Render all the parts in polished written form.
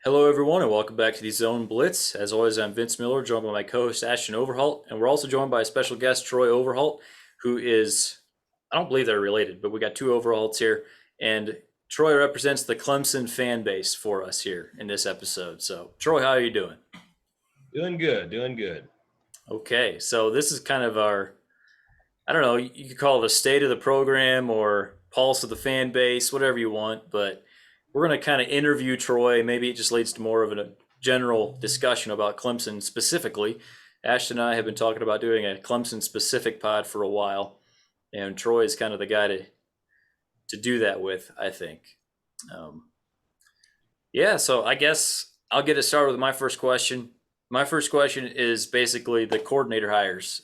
Hello, everyone, and welcome back to the Zone Blitz. As always, I'm Vince Miller, joined by my co-host Ashton Overholt, and we're also joined by a special guest, Troy Overholt, who I don't believe they're related, but we got two Overholts here, and Troy represents the Clemson fan base for us here in this episode. So, Troy, how are you doing? Doing good, doing good. Okay, so this is kind of I don't know, you could call it a state of the program or pulse of the fan base, whatever you want, but we're going to kind of interview Troy. Maybe it just leads to more of a general discussion about Clemson specifically. Ashton and I have been talking about doing a Clemson specific pod for a while, and Troy is kind of the guy to do that with, I think. Um, yeah, so I guess I'll get it started with my first question. My first question is basically the coordinator hires.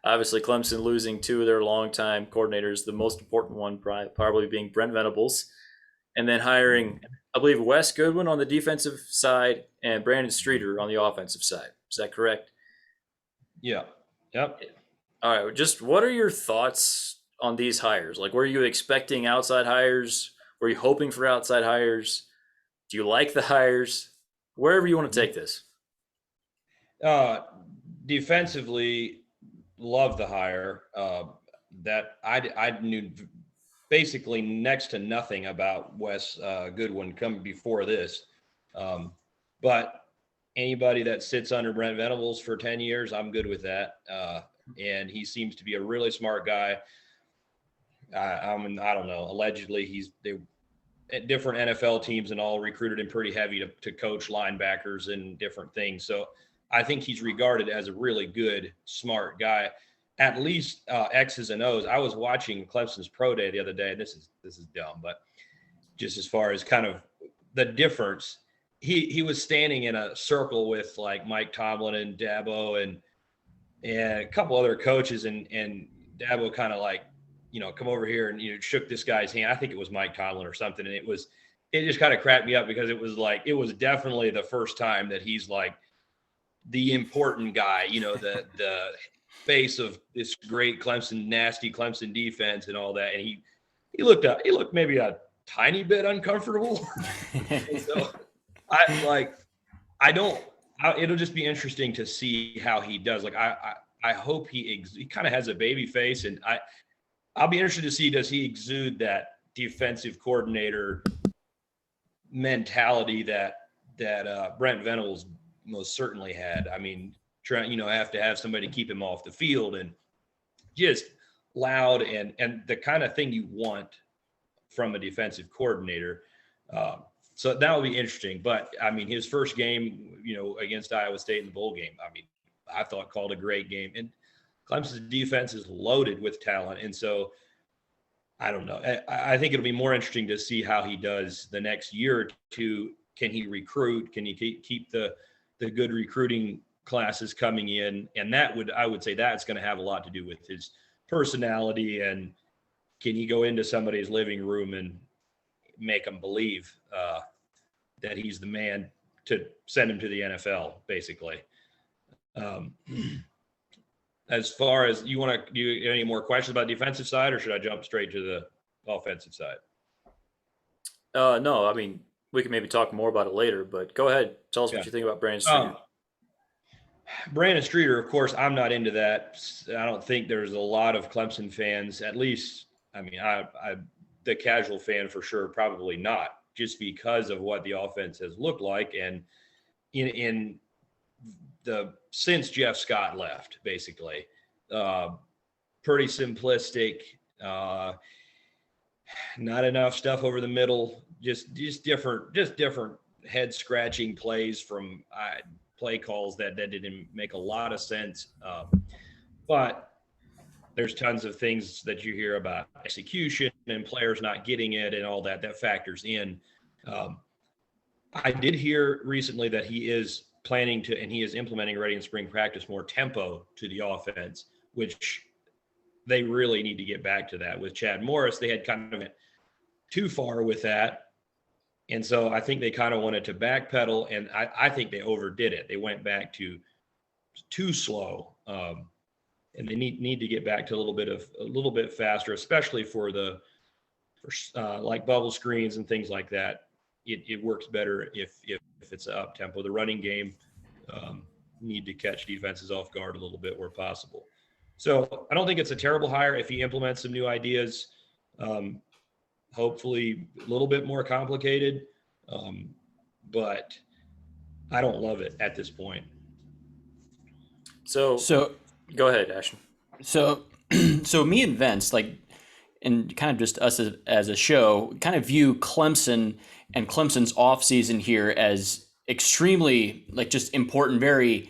Obviously, Clemson losing two of their longtime coordinators, the most important one probably being Brent Venables, and then hiring, I believe, Wes Goodwin on the defensive side and Brandon Streeter on the offensive side. Is that correct? Yeah. Yep. All right. Just what are your thoughts on these hires? Like, were you expecting outside hires? Were you hoping for outside hires? Do you like the hires? Wherever you want to take this. Uh, Defensively, love the hire. That I knew basically next to nothing about Wes Goodwin coming before this. But anybody that sits under Brent Venables for 10 years, I'm good with that. And he seems to be a really smart guy. I don't know. Allegedly, they at different NFL teams and all recruited him pretty heavy to coach linebackers and different things. So I think he's regarded as a really good, smart guy. At least X's and O's. I was watching Clemson's pro day the other day, and this is dumb, but just as far as kind of the difference, he was standing in a circle with like Mike Tomlin and Dabo and a couple other coaches, and Dabo kind of like, come over here and shook this guy's hand. I think it was Mike Tomlin or something, and it just kind of cracked me up because it was definitely the first time that he's like the important guy, the face of this great Clemson, nasty Clemson defense and all that, and he looked maybe a tiny bit uncomfortable. And so I don't. It'll just be interesting to see how he does. Like I hope he kind of has a baby face, and I'll be interested to see, does he exude that defensive coordinator mentality that Brent Venables most certainly had. I mean, have to have somebody keep him off the field and just loud and the kind of thing you want from a defensive coordinator. So that will be interesting. But I mean, his first game, against Iowa State in the bowl game, I mean, I thought called a great game. And Clemson's defense is loaded with talent. And so I don't know. I think it'll be more interesting to see how he does the next year or two. Can he recruit? Can he keep the good recruiting classes coming in? And I would say that's going to have a lot to do with his personality, and can he go into somebody's living room and make them believe that he's the man to send him to the NFL, basically. As far as you want to, do you any more questions about defensive side, or should I jump straight to the offensive side? No, I mean, we can maybe talk more about it later, but go ahead. Tell us Yeah. what you think about Brandon Streeter. Brandon Streeter, of course, I'm not into that. I don't think there's a lot of Clemson fans, at least, I mean, the casual fan for sure, probably not, just because of what the offense has looked like. And in since Jeff Scott left, basically, pretty simplistic, not enough stuff over the middle, just different head scratching plays from play calls that didn't make a lot of sense. But there's tons of things that you hear about execution and players not getting it and all that factors in. I did hear recently that he is planning to, and he is implementing already in spring practice, more tempo to the offense, which they really need to get back to that. With Chad Morris, they had kind of went too far with that. And so I think they kind of wanted to backpedal, and I think they overdid it. They went back to too slow, and they need to get back to a little bit faster, especially for like bubble screens and things like that. it works better if it's up tempo. The running game um, need to catch defenses off guard a little bit where possible. So I don't think it's a terrible hire if he implements some new ideas. Um, Hopefully, a little bit more complicated, um, but I don't love it at this point. So So go ahead, Ashton. so so me and Vince, like, and kind of just us as a show, kind of view Clemson and Clemson's offseason here as extremely, like, just important, very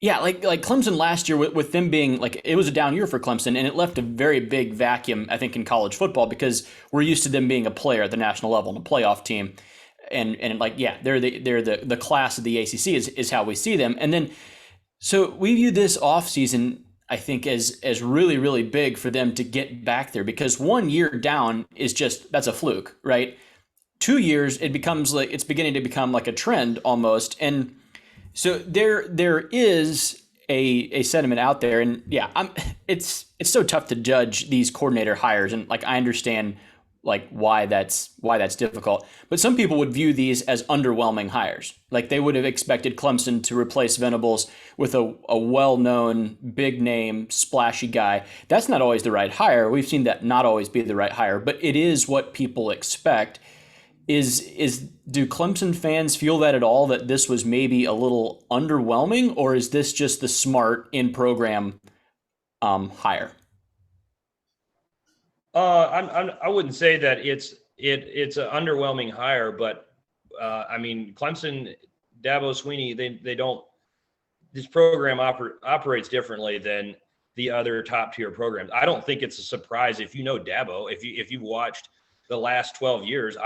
yeah, like Clemson last year with them being like, it was a down year for Clemson, and it left a very big vacuum, I think, in college football, because we're used to them being a player at the national level and a playoff team. And like, yeah, they're the class of the ACC is how we see them. And then so we view this offseason, I think, as really, really big for them to get back there, because 1 year down is just, that's a fluke, right? 2 years, it becomes like, it's beginning to become like a trend almost. And so there is a sentiment out there, and yeah, it's so tough to judge these coordinator hires, and like, I understand like why that's difficult. But some people would view these as underwhelming hires. Like, they would have expected Clemson to replace Venables with a well-known, big name, splashy guy. That's not always the right hire. We've seen that not always be the right hire, but it is what people expect. Is do Clemson fans feel that at all, that this was maybe a little underwhelming, or is this just the smart in program hire? I wouldn't say that it's an underwhelming hire, but I mean, Clemson, Dabo Sweeney, they don't. This program operates differently than the other top tier programs. I don't think it's a surprise if you know Dabo. If you've watched the last 12 years,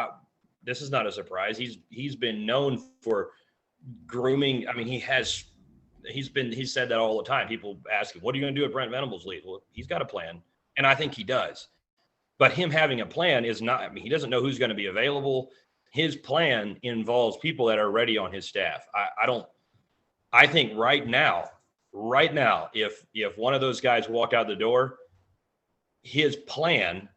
this is not a surprise. He's been known for grooming. I mean, he's said that all the time. People ask him, "What are you going to do at Brent Venables' league?" Well, he's got a plan, and I think he does. But him having a plan is not, I mean, he doesn't know who's going to be available. His plan involves people that are ready on his staff. I think right now, if one of those guys walked out the door, his plan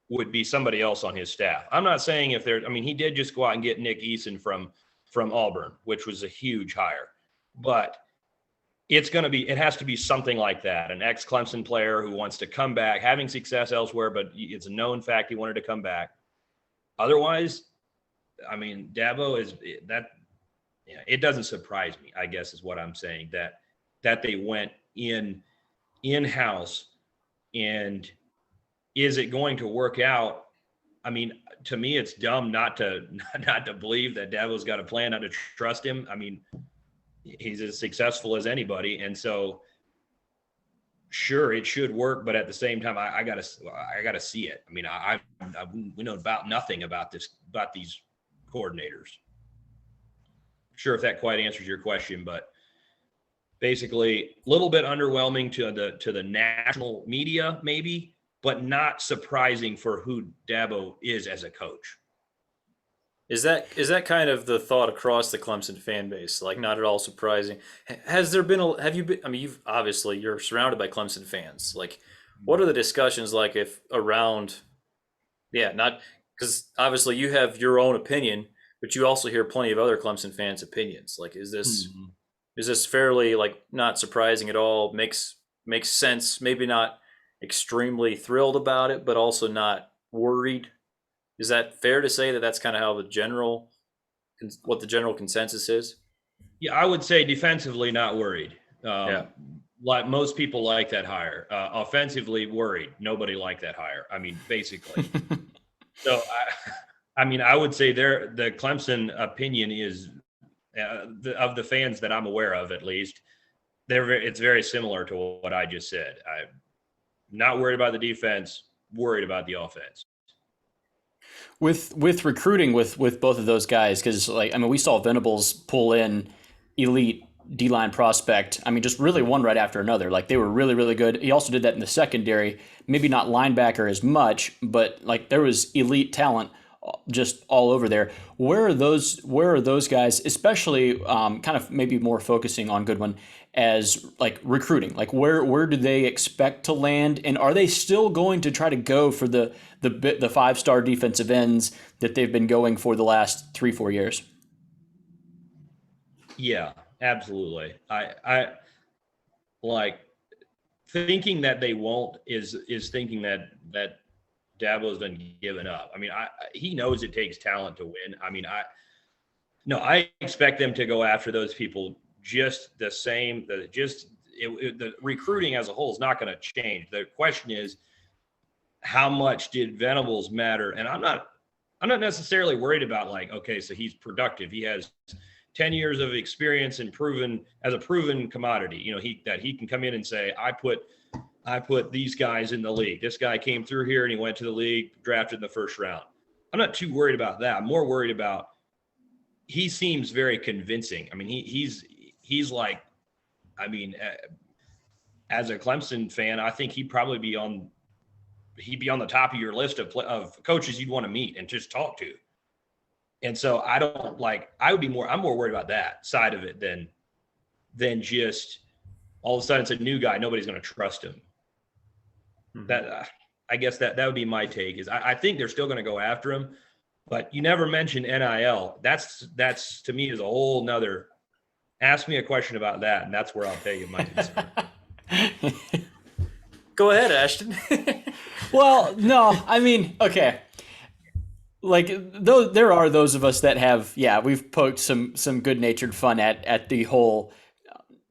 would be somebody else on his staff. I'm not saying if there, I mean, he did just go out and get Nick Eason from Auburn, which was a huge hire, but it has to be something like that. An ex-Clemson player who wants to come back, having success elsewhere, but it's a known fact he wanted to come back. Otherwise, I mean, Dabo is that, yeah, it doesn't surprise me, I guess is what I'm saying, that they went in-house. And is it going to work out? I mean, to me, it's dumb not to believe that Dabo's got a plan, not to trust him. I mean, he's as successful as anybody. And so sure, it should work, but at the same time, I gotta see it. I mean, we know about nothing about these coordinators. Sure, if that quite answers your question, but basically a little bit underwhelming to the national media, maybe, but not surprising for who Dabo is as a coach. Is that kind of the thought across the Clemson fan base? Like, not at all surprising. Has there been have you been, I mean, you're surrounded by Clemson fans. Like, what are the discussions like if around, yeah, not, because obviously you have your own opinion, but you also hear plenty of other Clemson fans' opinions. Like, is this fairly, like, not surprising at all? Makes sense. Maybe not extremely thrilled about it, but also not worried. Is that fair to say that that's kind of how what the general consensus is? Yeah, I would say defensively, not worried. Yeah. Like most people like that hire. Offensively, worried. Nobody liked that hire. I mean, basically. So, I mean, I would say the Clemson opinion is of the fans that I'm aware of, at least, it's very similar to what I just said. I'm not worried about the defense, worried about the offense. With recruiting with both of those guys, because, like, I mean, we saw Venables pull in elite D-line prospect. I mean, just really one right after another. Like, they were really, really good. He also did that in the secondary. Maybe not linebacker as much, but like, there was elite talent just all over there. Where are those guys, especially kind of maybe more focusing on Goodwin as like recruiting? Like where do they expect to land, and are they still going to try to go for the 5-star defensive ends that they've been going for the last 3-4 years? Yeah, absolutely. I like thinking that they won't is thinking that Dabo's done given up. I mean, he knows it takes talent to win. I mean, I expect them to go after those people just the same. The recruiting as a whole is not going to change. The question is, how much did Venables matter? And I'm not necessarily worried about like, okay, so he's productive. He has 10 years of experience and proven commodity. You know, he can come in and say, I put these guys in the league. This guy came through here and he went to the league, drafted in the first round. I'm not too worried about that. I'm more worried about, he seems very convincing. I mean, he's like, I mean, as a Clemson fan, I think he'd be on the top of your list of coaches you'd want to meet and just talk to. And so I'm more worried about that side of it than just all of a sudden it's a new guy. Nobody's going to trust him. Mm-hmm. That I guess that would be my take is I think they're still going to go after him, but you never mentioned NIL. That's to me is a whole nother, ask me a question about that. And that's where I'll tell you my concern. Go ahead, Ashton. Well, no, I mean, okay. Like though there are those of us that have, we've poked some good-natured fun at the whole,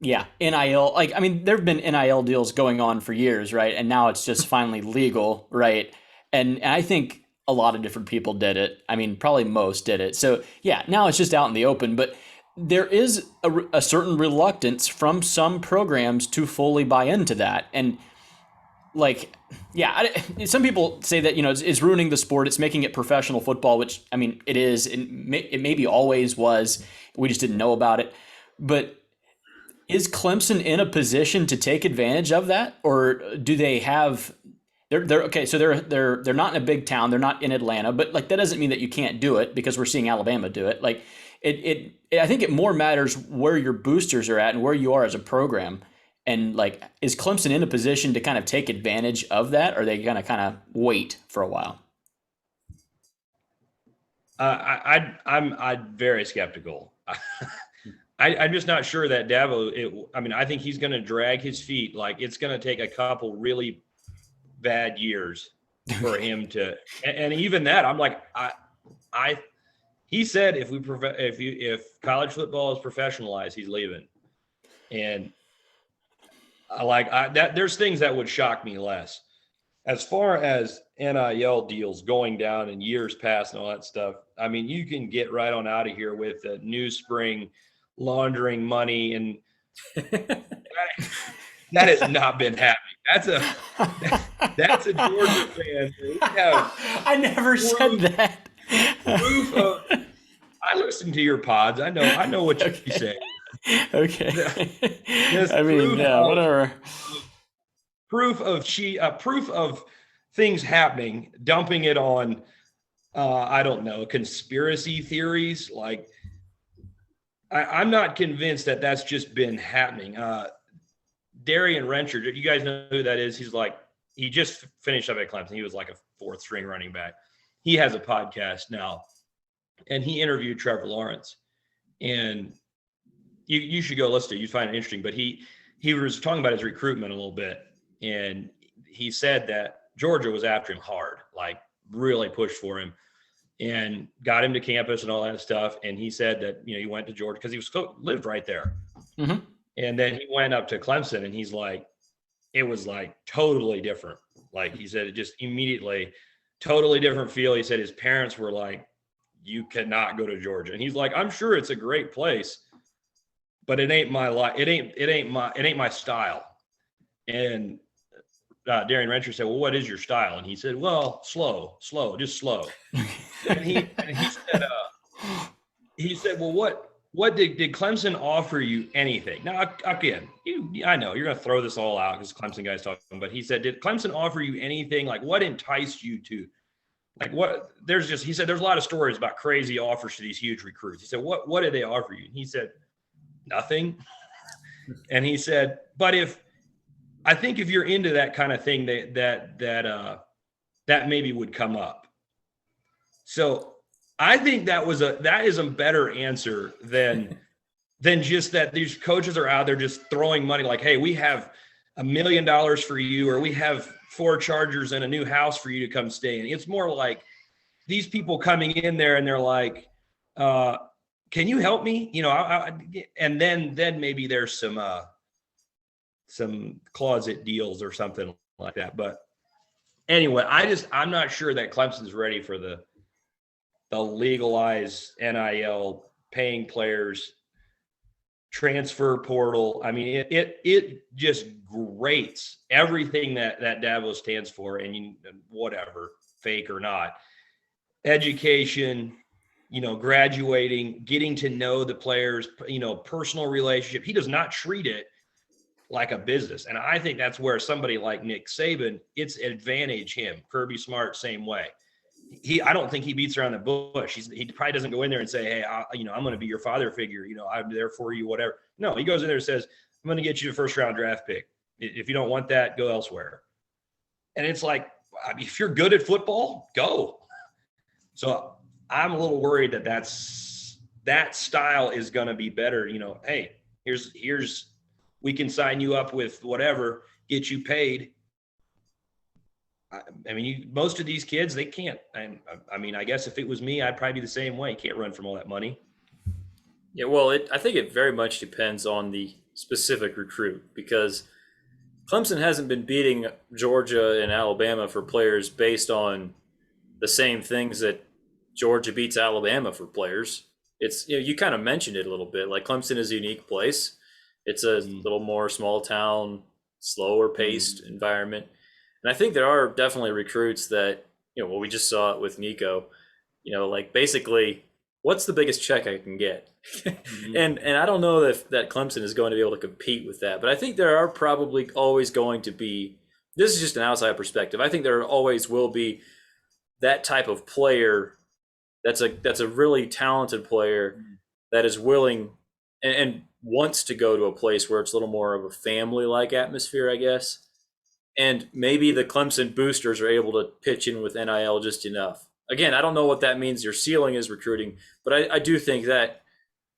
NIL. Like, I mean, there've been NIL deals going on for years, right? And now it's just finally legal, right? And I think a lot of different people did it. I mean, probably most did it. So now it's just out in the open. But there is a certain reluctance from some programs to fully buy into that, and like, some people say that, it's ruining the sport. It's making it professional football, which, I mean, it is. It maybe always was. We just didn't know about it. But is Clemson in a position to take advantage of that? Or do they have they're okay, so they're not in a big town, they're not in Atlanta, but like that doesn't mean that you can't do it, because we're seeing Alabama do it. Like I think it more matters where your boosters are at and where you are as a program. And like, is Clemson in a position to kind of take advantage of that, or are they going to kind of wait for a while? I'm very skeptical. I'm just not sure that Dabo. I think he's going to drag his feet. Like, it's going to take a couple really bad years for him to. And even that, I'm like, he said if college football is professionalized, he's leaving, and. There's things that would shock me less. As far as NIL deals going down in years past and all that stuff, I mean, you can get right on out of here with the New Spring laundering money, and that has not been happening. That's a Georgia fan. I never said that. Proof of. I listen to your pods. I know what you say. Okay. I mean, whatever. Proof of things happening, dumping it on, I don't know, conspiracy theories. Like, I'm not convinced that that's just been happening. Darian Rencher, do you guys know who that is? He just finished up at Clemson. He was like a fourth string running back. He has a podcast now, and he interviewed Trevor Lawrence, and you should go listen to it. You'd find it interesting. But he was talking about his recruitment a little bit, and he said that Georgia was after him hard, like really pushed for him and got him to campus and all that stuff. And he said that, he went to Georgia because he lived right there. Mm-hmm. And then he went up to Clemson, and he's like, it was like totally different. Like, he said, it just immediately totally different feel. He said his parents were like, you cannot go to Georgia. And he's like, I'm sure it's a great place, but it ain't my life. It ain't my style. And Darian Rencher said, well, what is your style? And he said, well, slow, just slow. and he said, well, what did Clemson offer you anything? Now, again, I know you're going to throw this all out because Clemson guys talking, but he said, did Clemson offer you anything? Like, what enticed you to Like what? He said there's a lot of stories about crazy offers to these huge recruits. He said, what did they offer you? And he said, nothing. And he said, but I think if you're into that kind of thing, that maybe would come up. So I think that is a better answer than just that these coaches are out there just throwing money like, hey, we have $1 million for you, or we have 4 Chargers and a new house for you to come stay in. It's more like these people coming in there and they're like, can you help me? And then maybe there's some closet deals or something like that. But anyway, I'm not sure that Clemson's ready for the legalized NIL, paying players, transfer portal. I mean, it just grates everything that Dabo stands for, and whatever, fake or not, education, graduating, getting to know the players, personal relationship. He does not treat it like a business. And I think that's where somebody like Nick Saban, it's advantage him. Kirby Smart, same way. I don't think he beats around the bush. He probably doesn't go in there and say, hey, I'm going to be your father figure. I'm there for you, whatever. No, he goes in there and says, I'm going to get you a first round draft pick. If you don't want that, go elsewhere. And it's like, if you're good at football, go. So I'm a little worried that style is going to be better. Hey, here's we can sign you up with whatever, get you paid. I mean, most of these kids, they can't. I mean, I guess if it was me, I'd probably be the same way. You can't run from all that money. Yeah, well, I think it very much depends on the specific recruit, because Clemson hasn't been beating Georgia and Alabama for players based on the same things that Georgia beats Alabama for players. It's, you kind of mentioned it a little bit. Like, Clemson is a unique place. It's a little more small town, slower paced environment. And I think there are definitely recruits that, well, we just saw it with Nico, like, basically, what's the biggest check I can get? And I don't know that Clemson is going to be able to compete with that. But I think there are probably always going to be, this is just an outside perspective, I think there always will be that type of player that's a really talented player that is willing and wants to go to a place where it's a little more of a family-like atmosphere, I guess. And maybe the Clemson boosters are able to pitch in with NIL just enough. Again, I don't know what that means your ceiling is recruiting, but I do think that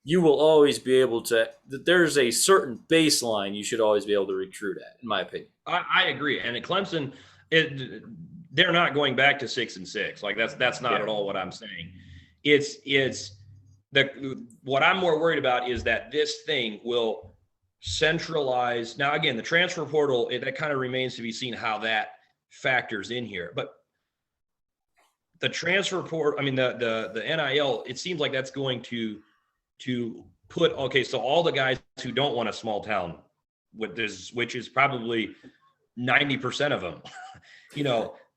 you will always be able to, that there's a certain baseline you should always be able to recruit at, in my opinion. I agree. And at Clemson, they're not going back to 6-6. Like, that's not at all what I'm saying. What I'm more worried about is that this thing will centralize. Now, again, the transfer portal, that kind of remains to be seen how that factors in here. But the transfer portal, I mean, the NIL, it seems like that's going to put, okay, so all the guys who don't want a small town with this, which is probably 90% of them,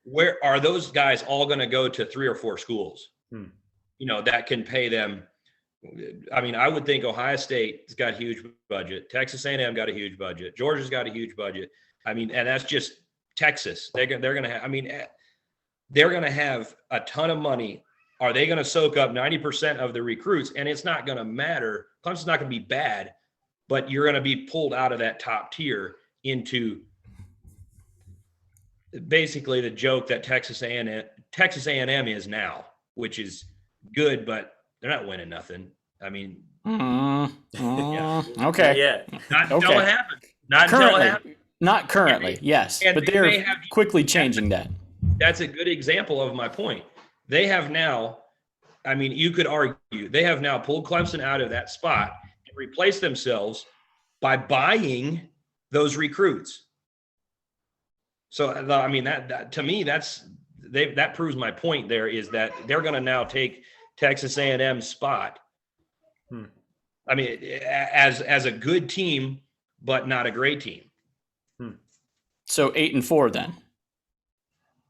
where are those guys all going to go to 3 or 4 schools, that can pay them? I mean, I would think Ohio State's got a huge budget. Texas A&M got a huge budget. Georgia's got a huge budget. I mean, and that's just Texas. They're going to have, I mean, they're going to have a ton of money. Are they going to soak up 90% of the recruits? And it's not going to matter. Clemson's not going to be bad, but you're going to be pulled out of that top tier into basically the joke that Texas A&M is now, which is good, but they're not winning nothing. I mean, okay. Yeah. Not until it happens. Not until it happens. Not currently, yes. But they're quickly changing that. That's a good example of my point. They have now, I mean, you could argue, they have now pulled Clemson out of that spot and replaced themselves by buying those recruits. So, I mean, that to me, that proves my point there, is that they're going to now take Texas A&M's spot. I mean, as a good team, but not a great team. So 8-4 then.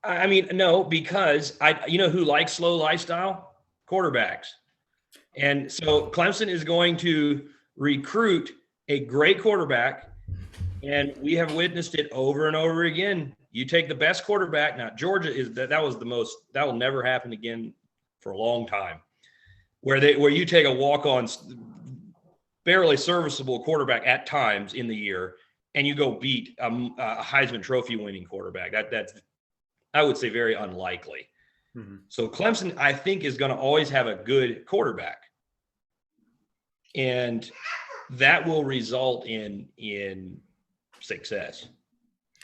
I mean, no, because who likes slow lifestyle? Quarterbacks. And so Clemson is going to recruit a great quarterback, and we have witnessed it over and over again You take the best quarterback. Now, Georgia that will never happen again for a long time, where you take a walk-on, barely serviceable quarterback at times in the year, and you go beat a Heisman Trophy winning quarterback. That's, I would say, very unlikely. Mm-hmm. So Clemson, I think, is going to always have a good quarterback, and that will result in success.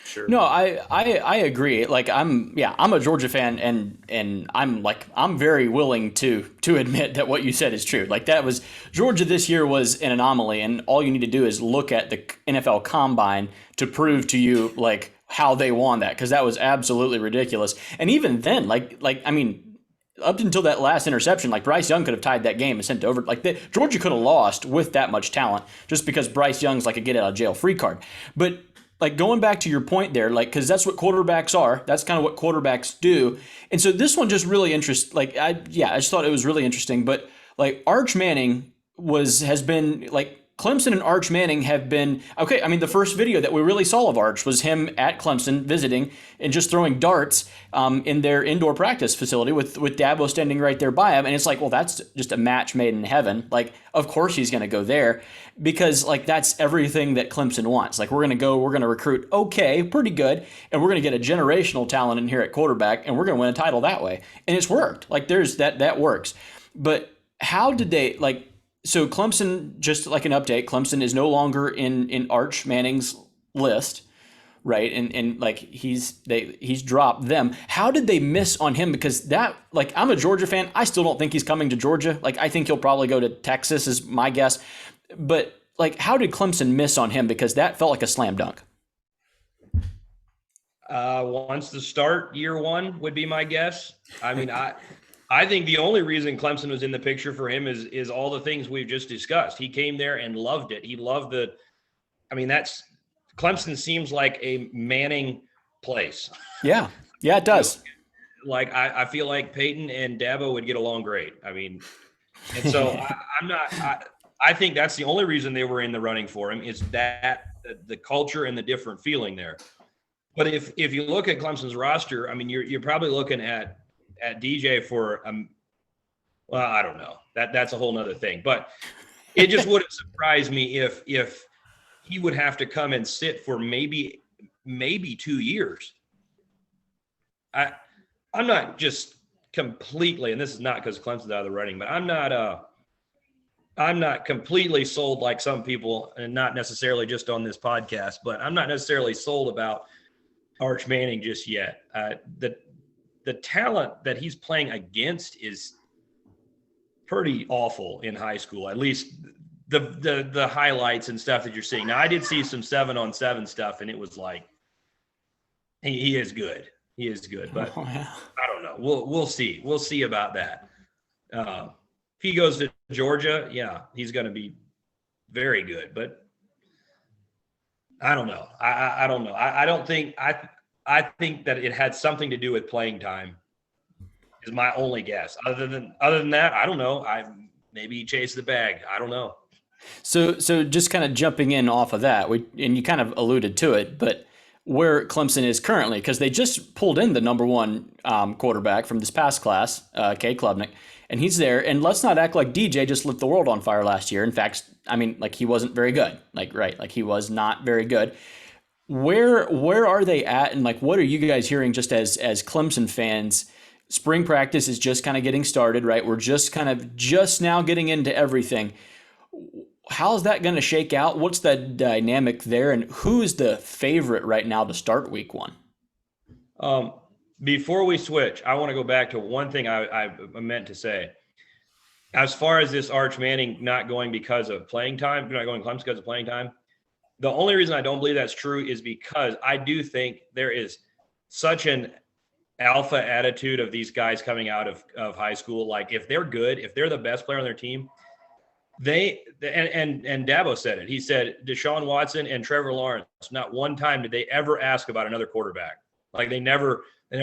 Sure. No, I agree. Like I'm a Georgia fan, and I'm very willing to admit that what you said is true. Like that was Georgia this year was an anomaly, and all you need to do is look at the NFL Combine to prove to you like how they won that, because that was absolutely ridiculous. And even then, I mean, up until that last interception, like Bryce Young could have tied that game and sent it over. Like Georgia could have lost with that much talent just because Bryce Young's like a get out of jail free card. But like going back to your point there, like, because that's what quarterbacks are. That's kind of what quarterbacks do. And so this one just really interesting. Like, I just thought it was really interesting. But like Arch Manning has been like Clemson and Arch Manning have been okay. I mean, the first video that we really saw of Arch was him at Clemson visiting and just throwing darts in their indoor practice facility with Dabo standing right there by him. And it's like, well, that's just a match made in heaven. Like, of course he's going to go there, because like that's everything that Clemson wants. Like we're going to recruit pretty good, and we're going to get a generational talent in here at quarterback, and we're going to win a title that way. And it's worked. Like there's that works. But how did they like? So Clemson, just like an update, Clemson is no longer in Arch Manning's list, right? And like he's dropped them. How did they miss on him? Because that, like, I'm a Georgia fan. I still don't think he's coming to Georgia. Like I think he'll probably go to Texas is my guess. But like, how did Clemson miss on him? Because that felt like a slam dunk. Once the start, year one would be my guess. I mean, I think the only reason Clemson was in the picture for him is all the things we've just discussed. He came there and loved it. He loved Clemson seems like a Manning place. Yeah, it does. Like I feel like Peyton and Dabo would get along great. I mean, and so I think that's the only reason they were in the running for him, is that the culture and the different feeling there. But if you look at Clemson's roster, I mean, you're probably looking at DJ for well, I don't know. That's a whole nother thing. But it just wouldn't surprise me if he would have to come and sit for maybe 2 years. I'm not just completely, and this is not because Clemson's out of the running, but I'm not completely sold like some people, and not necessarily just on this podcast, but I'm not necessarily sold about Arch Manning just yet. The talent that he's playing against is pretty awful in high school, at least the highlights and stuff that you're seeing. Now, I did see some 7-on-7 stuff, and it was like, he is good. He is good, but I don't know. We'll see. We'll see about that. If he goes to Georgia, yeah, he's going to be very good, but I don't know. I don't know. I don't think I think that it had something to do with playing time is my only guess. Other than that, I don't know. Maybe he chased the bag. I don't know. So just kind of jumping in off of that, and you kind of alluded to it, but where Clemson is currently, because they just pulled in the number one quarterback from this past class, Kay Klubnik, and he's there. And let's not act like DJ just lit the world on fire last year. In fact, I mean, like he wasn't very good. Like he was not very good. Where are they at, and like what are you guys hearing just as Clemson fans? Spring practice is just kind of getting started, right? We're just now getting into everything. How's that going to shake out? What's the dynamic there, and who's the favorite right now to start week one? Before we switch, I want to go back to one thing I meant to say. As far as this Arch Manning not going because of playing time, not going Clemson because of playing time, the only reason I don't believe that's true is because I do think there is such an alpha attitude of these guys coming out of high school. Like if they're good, if they're the best player on their team, and Dabo said it. He said Deshaun Watson and Trevor Lawrence, not one time did they ever ask about another quarterback. Like they never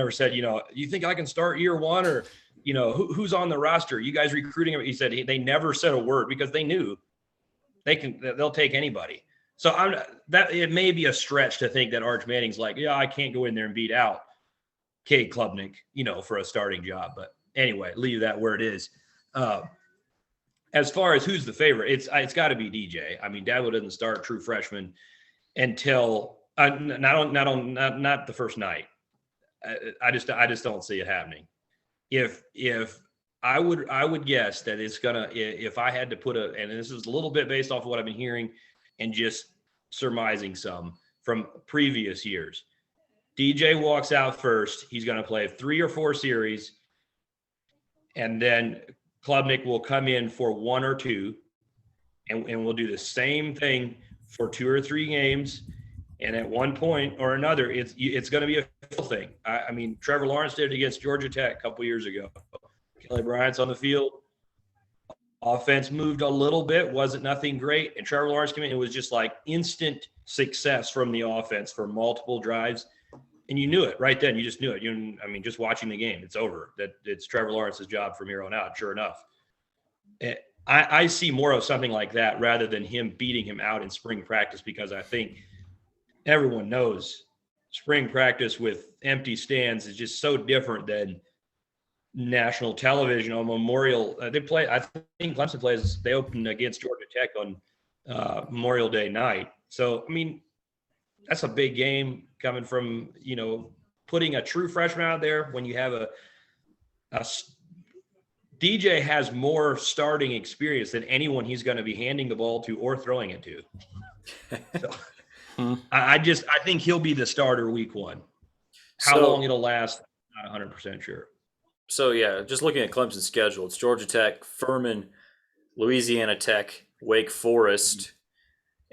said, you think I can start year one, or, who's on the roster? You guys recruiting him? He said they never said a word because they knew they'll take anybody. So that it may be a stretch to think that Arch Manning's like, yeah, I can't go in there and beat out Cade Klubnik, for a starting job. But anyway, leave that where it is. As far as who's the favorite, it's got to be DJ. I mean, Dabo doesn't start true freshman until not the first night. I just don't see it happening. If I would guess that it's gonna, if I had to put and this is a little bit based off of what I've been hearing and just surmising some from previous years. DJ walks out first. He's going to play 3 or 4 series, and then Klubnik will come in for 1 or 2, and we'll do the same thing for 2 or 3 games. And at one point or another, it's going to be a full thing. I mean, Trevor Lawrence did it against Georgia Tech a couple years ago. Kelly Bryant's on the field. Offense moved a little bit, wasn't nothing great. And Trevor Lawrence came in, it was just like instant success from the offense for multiple drives. And you knew it right then. You just knew it. Just watching the game, it's over. That it's Trevor Lawrence's job from here on out, sure enough. I see more of something like that rather than him beating him out in spring practice, because I think everyone knows spring practice with empty stands is just so different than national television on Memorial. I think Clemson they opened against Georgia Tech on Memorial Day night. So, that's a big game coming from, putting a true freshman out there when you have a DJ has more starting experience than anyone he's going to be handing the ball to or throwing it to. So I think he'll be the starter week 1. How long it'll last, not 100% sure. So, yeah, just looking at Clemson's schedule, it's Georgia Tech, Furman, Louisiana Tech, Wake Forest,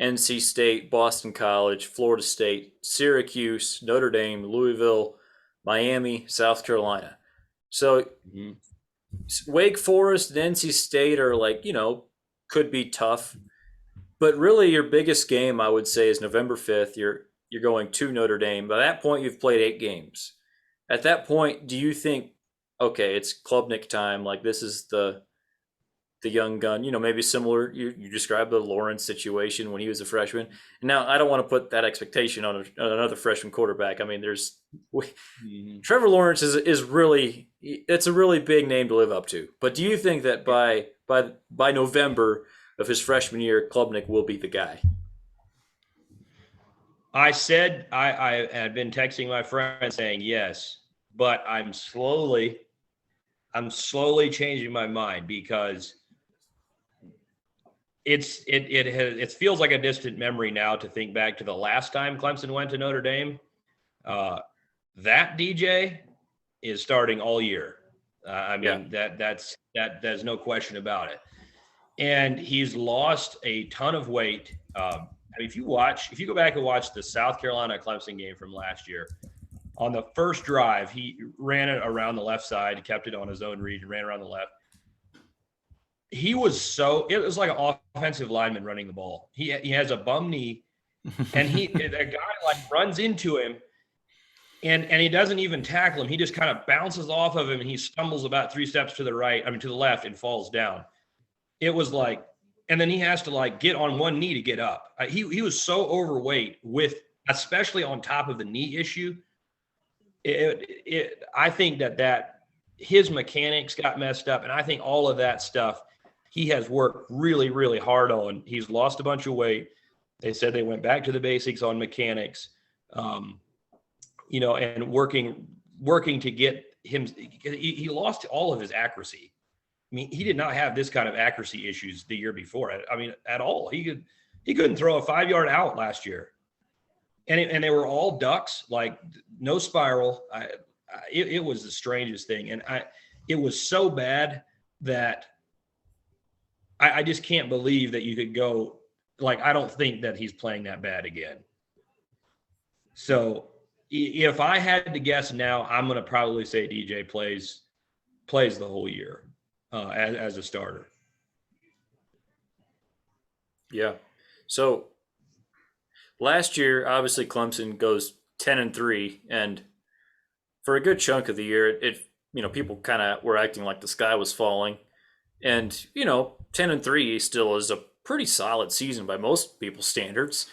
NC State, Boston College, Florida State, Syracuse, Notre Dame, Louisville, Miami, South Carolina. So, Wake Forest and NC State are could be tough. But really your biggest game, I would say, is November 5th. You're going to Notre Dame. By that point, you've played 8 games. At that point, do you think, okay, it's Klubnik time, like this is the young gun, maybe similar, you described the Lawrence situation when he was a freshman. And now I don't want to put that expectation on another freshman quarterback. Trevor Lawrence is really, it's a really big name to live up to. But do you think that by November of his freshman year, Klubnik will be the guy? I said I had been texting my friend saying yes, but I'm slowly changing my mind, because it feels like a distant memory now to think back to the last time Clemson went to Notre Dame. That DJ is starting all year. There's no question about it. And he's lost a ton of weight. If you go back and watch the South Carolina Clemson game from last year, on the first drive, he ran it around the left side, kept it on his own read, and ran around the left. It was like an offensive lineman running the ball. He has a bum knee, and a guy runs into him, and he doesn't even tackle him. He just kind of bounces off of him, and he stumbles about 3 steps to the left, and falls down. It was like, and then he has to get on one knee to get up. He was so overweight, especially on top of the knee issue. I think that his mechanics got messed up, and I think all of that stuff he has worked really, really hard on. He's lost a bunch of weight. They said they went back to the basics on mechanics, and working to get him. He lost all of his accuracy. He did not have this kind of accuracy issues the year before. At all. He couldn't throw a 5-yard out last year, and they were all ducks, no spiral. It was the strangest thing, and it was so bad that I just can't believe that you could go. I don't think that he's playing that bad again. So if I had to guess now, I'm going to probably say DJ plays the whole year. As a starter. Yeah. So last year, obviously Clemson goes 10-3, and for a good chunk of the year, people kind of were acting like the sky was falling, and 10-3 still is a pretty solid season by most people's standards.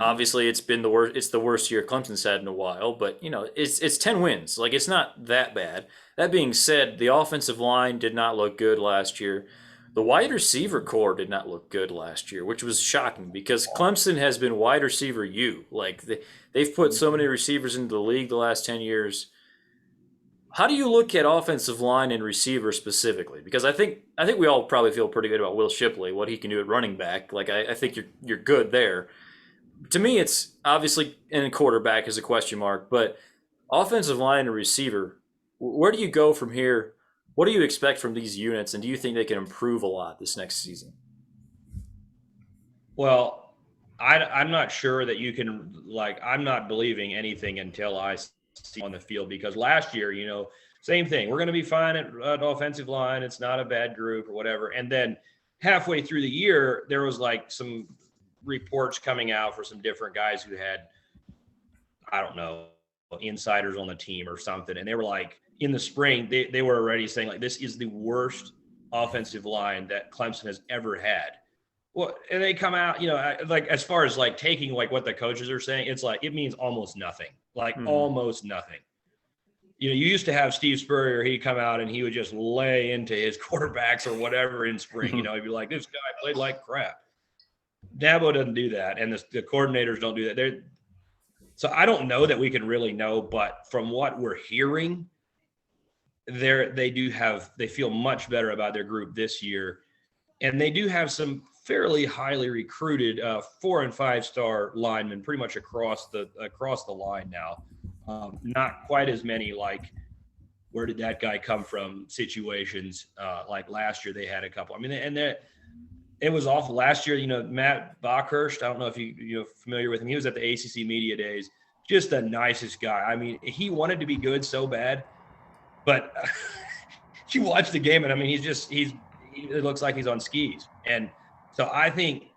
Obviously, it's been the worst. It's the worst year Clemson's had in a while, but it's 10 wins. Like, it's not that bad. That being said, the offensive line did not look good last year. The wide receiver core did not look good last year, which was shocking because Clemson has been wide receiver U. Like, they've put so many receivers into the league the last 10 years. How do you look at offensive line and receiver specifically? Because I think we all probably feel pretty good about Will Shipley, what he can do at running back. Like, I think you're good there. To me, it's obviously in quarterback is a question mark, but offensive line and receiver, where do you go from here? What do you expect from these units, and do you think they can improve a lot this next season? Well, I'm not sure that you can, I'm not believing anything until I see on the field, because last year, same thing. We're going to be fine at offensive line. It's not a bad group or whatever. And then halfway through the year, there was some reports coming out for some different guys who had, I don't know, insiders on the team or something. And they were in the spring, they were already saying this is the worst offensive line that Clemson has ever had. Well, and they come out, as far as taking what the coaches are saying, it's it means almost nothing, almost nothing. You used to have Steve Spurrier, he'd come out and he would just lay into his quarterbacks or whatever in spring. He'd be like, this guy played like crap. Dabo doesn't do that, and the coordinators don't do that. So I don't know that we can really know, but from what we're hearing, they feel much better about their group this year, and they do have some fairly highly recruited 4- and 5-star linemen pretty much across the line now. Not quite as many where did that guy come from situations like last year. They had a couple. I mean, and it was awful last year. Matt Bockhurst, I don't know if you're familiar with him. He was at the ACC Media Days. Just the nicest guy. I mean, he wanted to be good so bad, but you watch the game and I mean, it looks like he's on skis. And so I think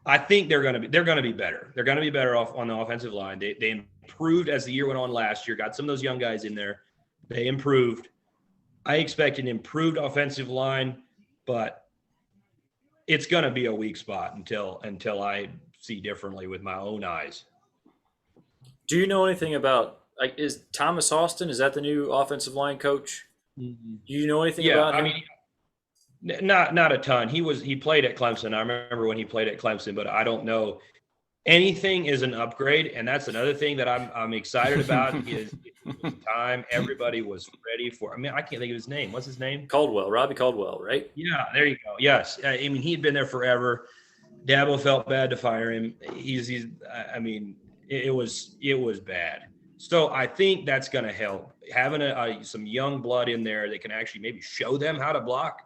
they're going to be better. They're going to be better off on the offensive line. They improved as the year went on last year. Got some of those young guys in there. They improved. I expect an improved offensive line, but it's going to be a weak spot until I see differently with my own eyes. Do you know anything about is Thomas Austin? Is that the new offensive line coach? Mm-hmm. Do you know anything about him? I mean, not a ton. He played at Clemson. I remember when he played at Clemson, but I don't know. Anything is an upgrade, and that's another thing that I'm excited about. Is time everybody was ready for. I mean, I can't think of his name. What's his name? Caldwell, Robbie Caldwell, right? Yeah, there you go. Yes, I mean he had been there forever. Dabo felt bad to fire him. I mean, it was bad. So I think that's going to help having some young blood in there that can actually maybe show them how to block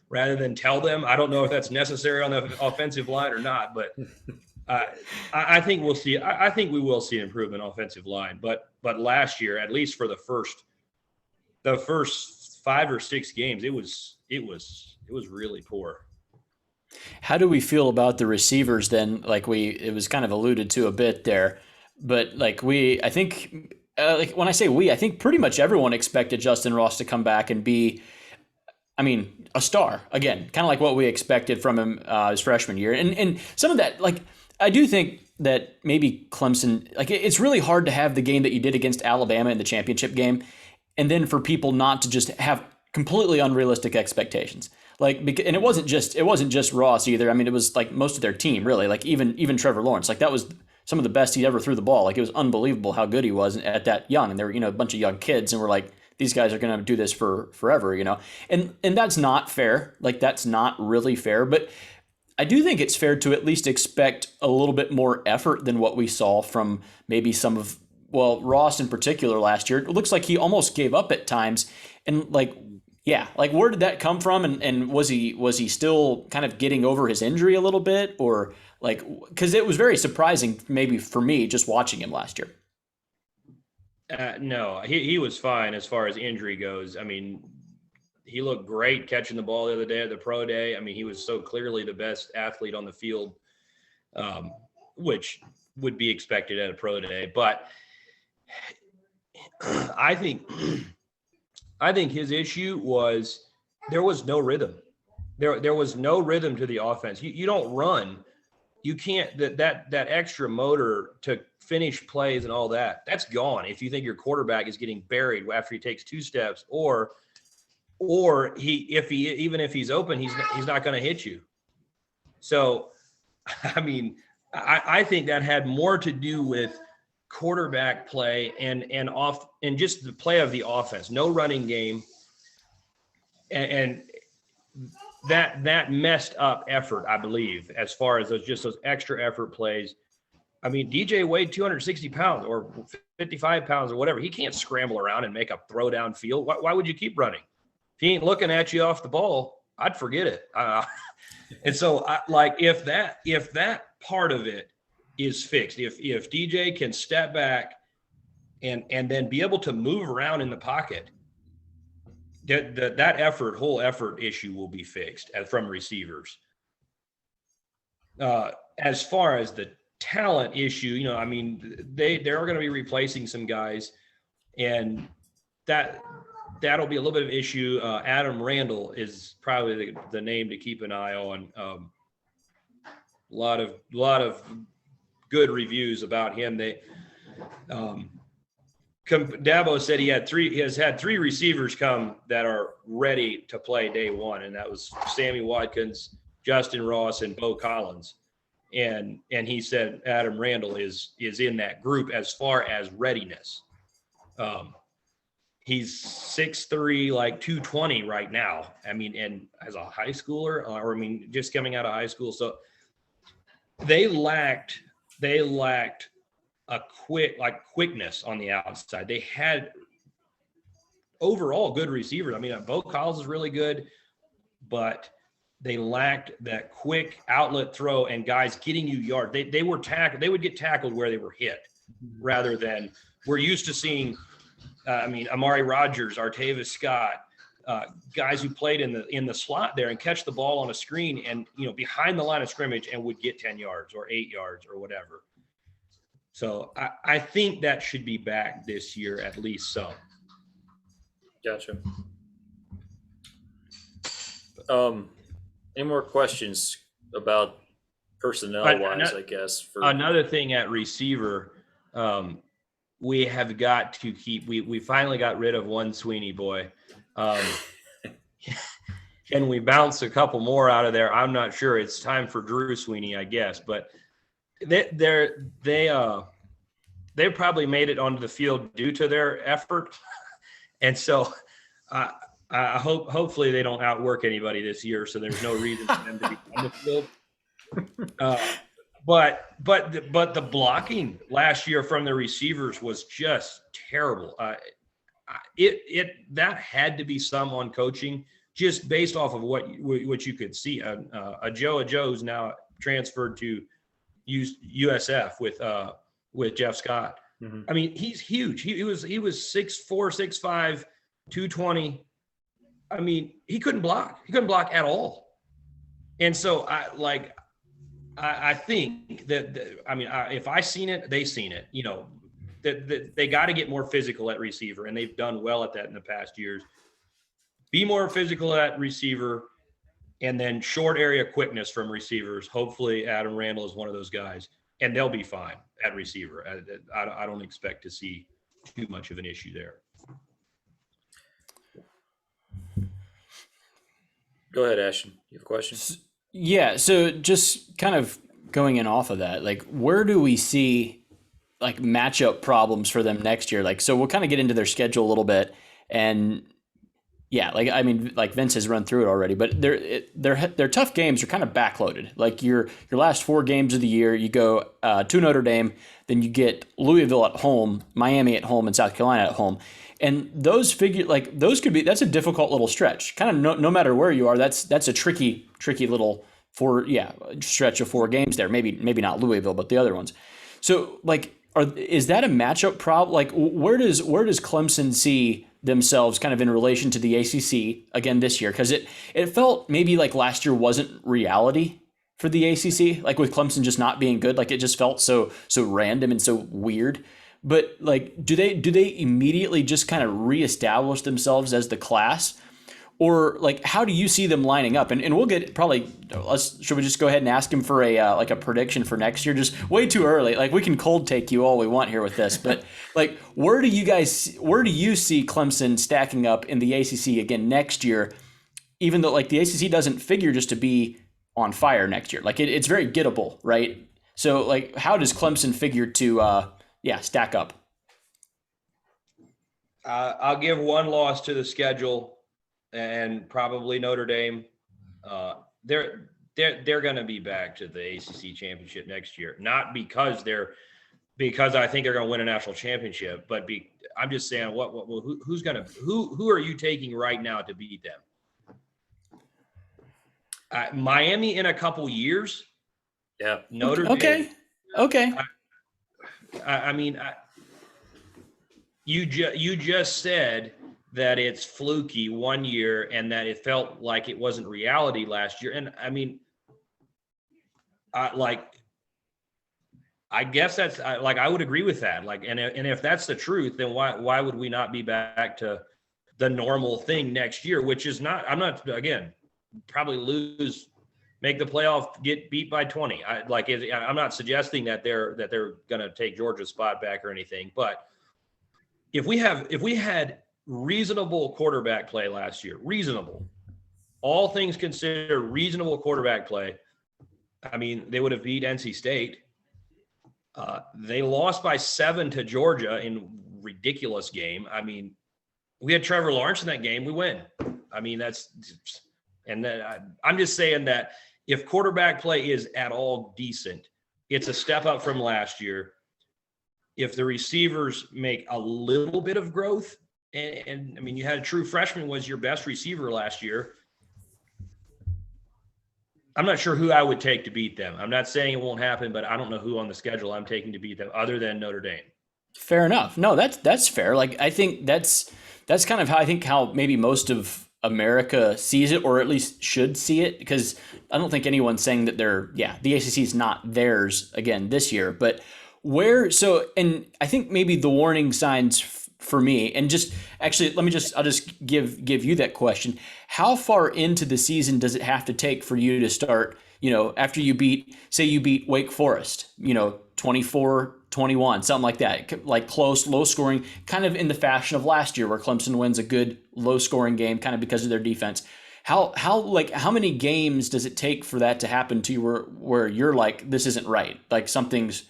rather than tell them. I don't know if that's necessary on the offensive line or not, but I think we'll see. I think we will see an improvement in offensive line. But last year, at least for the first 5 or 6 games, it was really poor. How do we feel about the receivers then? It was kind of alluded to a bit there, but I think when I say we, I think pretty much everyone expected Justin Ross to come back and be, a star again, kind of like what we expected from him his freshman year. And some of that, I do think that maybe Clemson, it's really hard to have the game that you did against Alabama in the championship game, and then for people not to just have completely unrealistic expectations. And it wasn't just Ross either. I mean, it was most of their team really. Even Trevor Lawrence. That was some of the best he ever threw the ball. It was unbelievable how good he was at that young. And there were a bunch of young kids, and we're these guys are going to do this for forever, And that's not fair. That's not really fair. But I do think it's fair to at least expect a little bit more effort than what we saw from maybe some of Ross in particular last year. It looks like he almost gave up at times, and where did that come from? And was he still kind of getting over his injury a little bit, or because it was very surprising maybe for me just watching him last year. No, he was fine as far as injury goes. I mean, he looked great catching the ball the other day at the pro day. I mean, he was so clearly the best athlete on the field, which would be expected at a pro day. But I think his issue was there was no rhythm. There was no rhythm to the offense. You don't run. You can't that extra motor to finish plays and all that. That's gone if you think your quarterback is getting buried after he takes 2 steps, or even if he's open, he's not going to hit you. So, I mean, I think that had more to do with quarterback play and just the play of the offense. No running game, and that messed up effort, I believe, as far as those extra effort plays. I mean, DJ weighed 260 pounds or 55 pounds or whatever. He can't scramble around and make a throw downfield. Why would you keep running? If he ain't looking at you off the ball, I'd forget it. And so, if that part of it is fixed, if DJ can step back and then be able to move around in the pocket, that whole effort issue will be fixed from receivers. As far as the talent issue, I mean, they're going to be replacing some guys, and that'll be a little bit of an issue. Adam Randall is probably the name to keep an eye on. A lot of good reviews about him. Dabo said he has had 3 receivers come that are ready to play day one, and that was Sammy Watkins, Justin Ross, and Bo Collins. And he said Adam Randall is in that group as far as readiness. He's 6'3", like 220 right now. I mean, and as a high schooler, just coming out of high school. So they lacked a quickness on the outside. They had overall good receivers. I mean, Bo Collins is really good, but they lacked that quick outlet throw and guys getting you yard. They were tackled. They would get tackled where they were hit, rather than we're used to seeing. Amari Rogers, Artavis Scott, guys who played in the slot there and catch the ball on a screen and behind the line of scrimmage and would get 10 yards or 8 yards or whatever. So I think that should be back this year, at least some. Gotcha. Any more questions about personnel-wise, I guess? Another thing at receiver, we have got to keep – we finally got rid of one Sweeney boy. Can we bounce a couple more out of there? I'm not sure. It's time for Drew Sweeney, I guess. But they probably made it onto the field due to their effort. And so I hopefully they don't outwork anybody this year, so there's no reason for them to be on the field. But the blocking last year from the receivers was just terrible. That had to be some on coaching, just based off of what you could see. Joe who's now transferred to USF with Jeff Scott. Mm-hmm. I mean, he's huge. He was 6'4", 6'5", 220. I mean, he couldn't block. He couldn't block at all. And so I think that if I seen it, they seen it. That they got to get more physical at receiver, and they've done well at that in the past years. Be more physical at receiver, and then short area quickness from receivers. Hopefully, Adam Randall is one of those guys, and they'll be fine at receiver. I don't expect to see too much of an issue there. Go ahead, Ashton. You have a question? Yeah. So just kind of going in off of that, where do we see matchup problems for them next year? So we'll kind of get into their schedule a little bit, and yeah, Vince has run through it already, but their tough games are kind of backloaded. Your last 4 games of the year, you go to Notre Dame, then you get Louisville at home, Miami at home, and South Carolina at home. And those that's a difficult little stretch. Kind of no matter where you are, that's a tricky little stretch of 4 games there. Maybe not Louisville, but the other ones. So is that a matchup problem? Where does Clemson see themselves kind of in relation to the ACC again this year? Because it felt maybe last year wasn't reality for the ACC, with Clemson just not being good. It just felt so random and so weird. But do they immediately just kind of reestablish themselves as the class, Or like, how do you see them lining up? And we'll get probably. Should we just go ahead and ask him for a like a prediction for next year? Just way too early. Like we can cold take you all we want here with this, but like, where do you see Clemson stacking up in the ACC again next year? Even though like the ACC doesn't figure just to be on fire next year, like it's very gettable, right? So like, how does Clemson figure to stack up? I'll give one loss to the schedule, and probably Notre Dame. They're going to be back to the ACC championship next year, not because I think they're going to win a national championship, but I'm just saying who are you taking right now to beat them? Miami in a couple years. Yeah. Notre Dame. Okay. I mean, you just said that it's fluky one year and that it felt like it wasn't reality last year. And I mean, I guess that's I would agree with that. Like, and if that's the truth, then why would we not be back to the normal thing next year? Which is not. I'm not, again, probably lose, make the playoff, get beat by 20. I'm not suggesting that they're going to take Georgia's spot back or anything, but if we had reasonable quarterback play last year, reasonable, all things considered, reasonable quarterback play, I mean, they would have beat NC State. They lost by 7 to Georgia in ridiculous game. I mean, we had Trevor Lawrence in that game. We win. I mean, I'm just saying that if quarterback play is at all decent, it's a step up from last year. If the receivers make a little bit of growth, and I mean, you had a true freshman was your best receiver last year. I'm not sure who I would take to beat them. I'm not saying it won't happen, but I don't know who on the schedule I'm taking to beat them other than Notre Dame. Fair enough. No, that's fair. Like, I think that's kind of how maybe most of America sees it, or at least should see it, because I don't think anyone's saying that the ACC is not theirs again this year, but and I think maybe the warning signs for me, and just actually, I'll just give you that question. How far into the season does it have to take for you to start, after you beat Wake Forest, 24-21, something like that, like close, low scoring, kind of in the fashion of last year where Clemson wins a good low scoring game kind of because of their defense. How many games does it take for that to happen to you where you're like, this isn't right? Like something's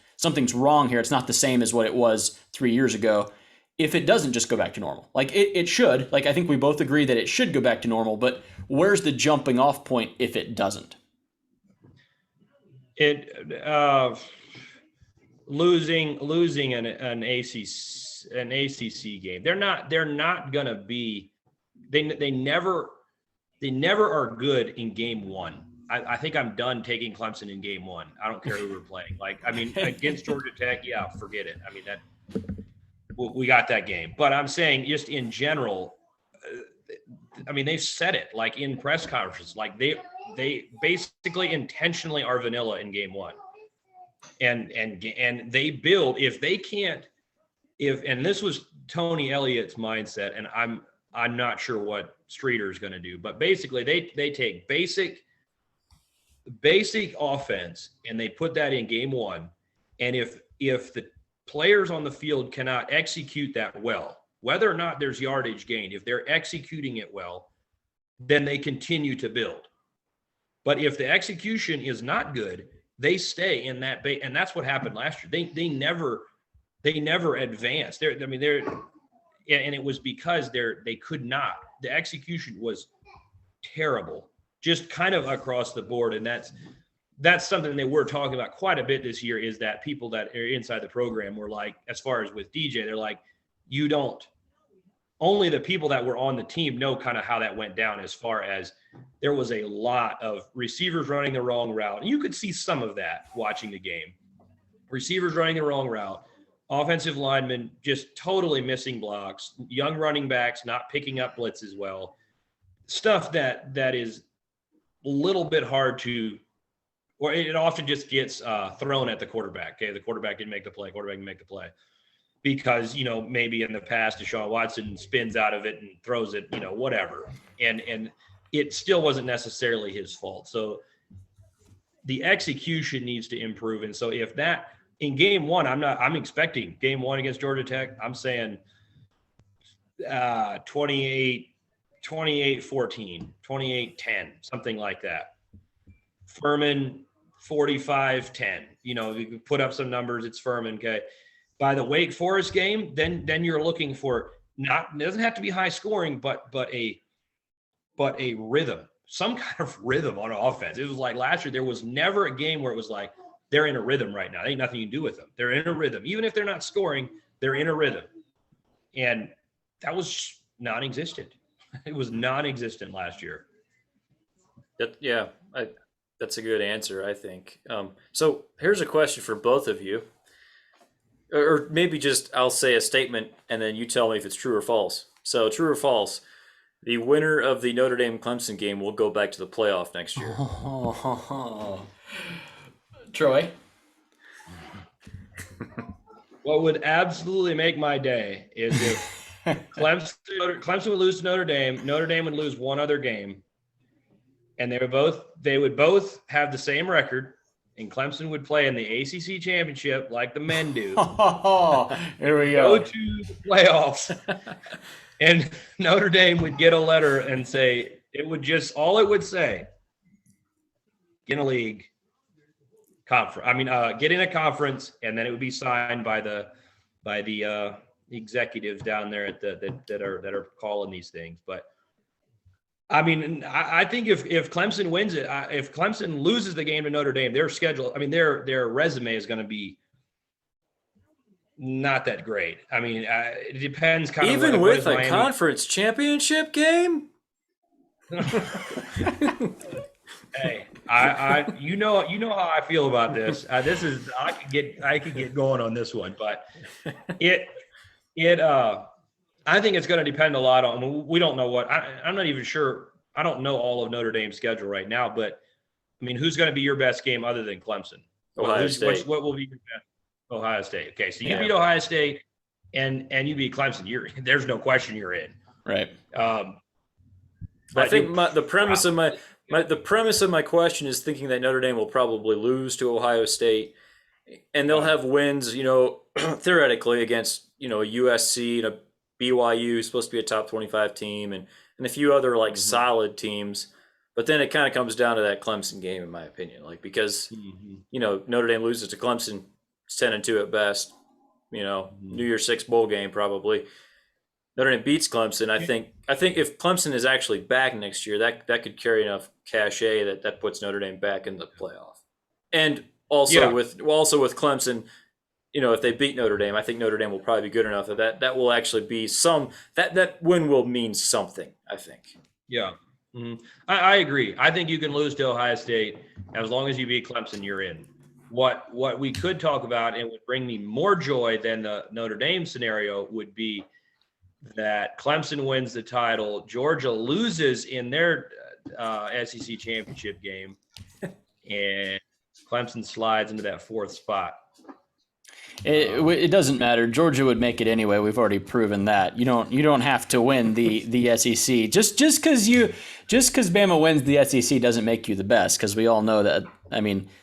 wrong here. It's not the same as what it was 3 years ago. If it doesn't just go back to normal, like it should, like I think we both agree that it should go back to normal, but where's the jumping off point if it doesn't? Losing an ACC game. They're not going to be. They never are good in game one. I think I'm done taking Clemson in game one. I don't care who we're playing. Like, I mean, against Georgia Tech, yeah, forget it. I mean, we got that game. But I'm saying just in general, I mean, they've said it like in press conferences, like they basically intentionally are vanilla in game one. And they build, if they can't, and this was Tony Elliott's mindset, and I'm not sure what Streeter is going to do, but basically they take basic offense and they put that in game one. And if the players on the field cannot execute that well, whether or not there's yardage gained, if they're executing it well, then they continue to build. But if the execution is not good, they stay in that base, and that's what happened last year. They never advanced. And it was because they could not. The execution was terrible, just kind of across the board. And that's something that we're talking about quite a bit this year, is that people that are inside the program were like, as far as with DJ, they're like, only the people that were on the team know kind of how that went down, as far as there was a lot of receivers running the wrong route. And you could see some of that watching the game. Receivers running the wrong route, offensive linemen just totally missing blocks, young running backs not picking up blitzes well, stuff that is a little bit hard to, or it often just gets thrown at the quarterback. Okay, the quarterback didn't make the play. because, maybe in the past Deshaun Watson spins out of it and throws it, whatever. And it still wasn't necessarily his fault. So the execution needs to improve. And so if that in game one, I'm expecting game one against Georgia Tech, I'm saying 28-14, 28-10, something like that. Furman 45-10. You can put up some numbers. It's Furman. Okay. By the Wake Forest game, then you're looking for it doesn't have to be high scoring, but a rhythm, some kind of rhythm on offense. It was like last year, there was never a game where it was like they're in a rhythm right now. There ain't nothing you can do with them. They're in a rhythm. Even if they're not scoring, they're in a rhythm. And that was non-existent. It was non-existent last year. That's a good answer, I think. So here's a question for both of you. Or maybe just I'll say a statement and then you tell me if it's true or false. So true or false, the winner of the Notre Dame Clemson game will go back to the playoff next year. Troy? What would absolutely make my day is if Clemson would lose to Notre Dame would lose one other game, and they would both have the same record, and Clemson would play in the ACC championship like the men do. Here we go. Go to the playoffs, and Notre Dame would get a letter and say all it would say, get in a league conference. Get in a conference, and then it would be signed by the executives down there that are calling these things. But I think if Clemson wins it, if Clemson loses the game to Notre Dame, their schedule, their resume is going to be not that great. It depends kind of even with a conference championship game. Hey, I you know how I feel about this. I could get going on this one, but I think it's going to depend a lot on. We don't know what. I'm not even sure. I don't know all of Notre Dame's schedule right now, but who's going to be your best game other than Clemson? Ohio State. What will be your best? Ohio State. Okay, so you beat Ohio State, and you beat Clemson. There's no question you're in. Right. I think the premise of my question is thinking that Notre Dame will probably lose to Ohio State, and they'll have wins, theoretically against a USC and a BYU, supposed to be a top 25 team, and a few other solid teams. But then it kind of comes down to that Clemson game, in my opinion, because Notre Dame loses to Clemson, it's 10-2 at best. New Year's Six bowl game probably. Notre Dame beats Clemson. I think if Clemson is actually back next year, that could carry enough cachet that puts Notre Dame back in the playoff. And also with Clemson, if they beat Notre Dame, I think Notre Dame will probably be good enough that will actually be that win will mean something, I think. Yeah. Mm-hmm. I agree. I think you can lose to Ohio State as long as you beat Clemson, you're in. What we could talk about and would bring me more joy than the Notre Dame scenario would be that Clemson wins the title, Georgia loses in their SEC championship game, and Clemson slides into that fourth spot. It doesn't matter. Georgia would make it anyway. We've already proven that. You don't have to win the SEC. Just because Bama wins the SEC doesn't make you the best, because we all know that.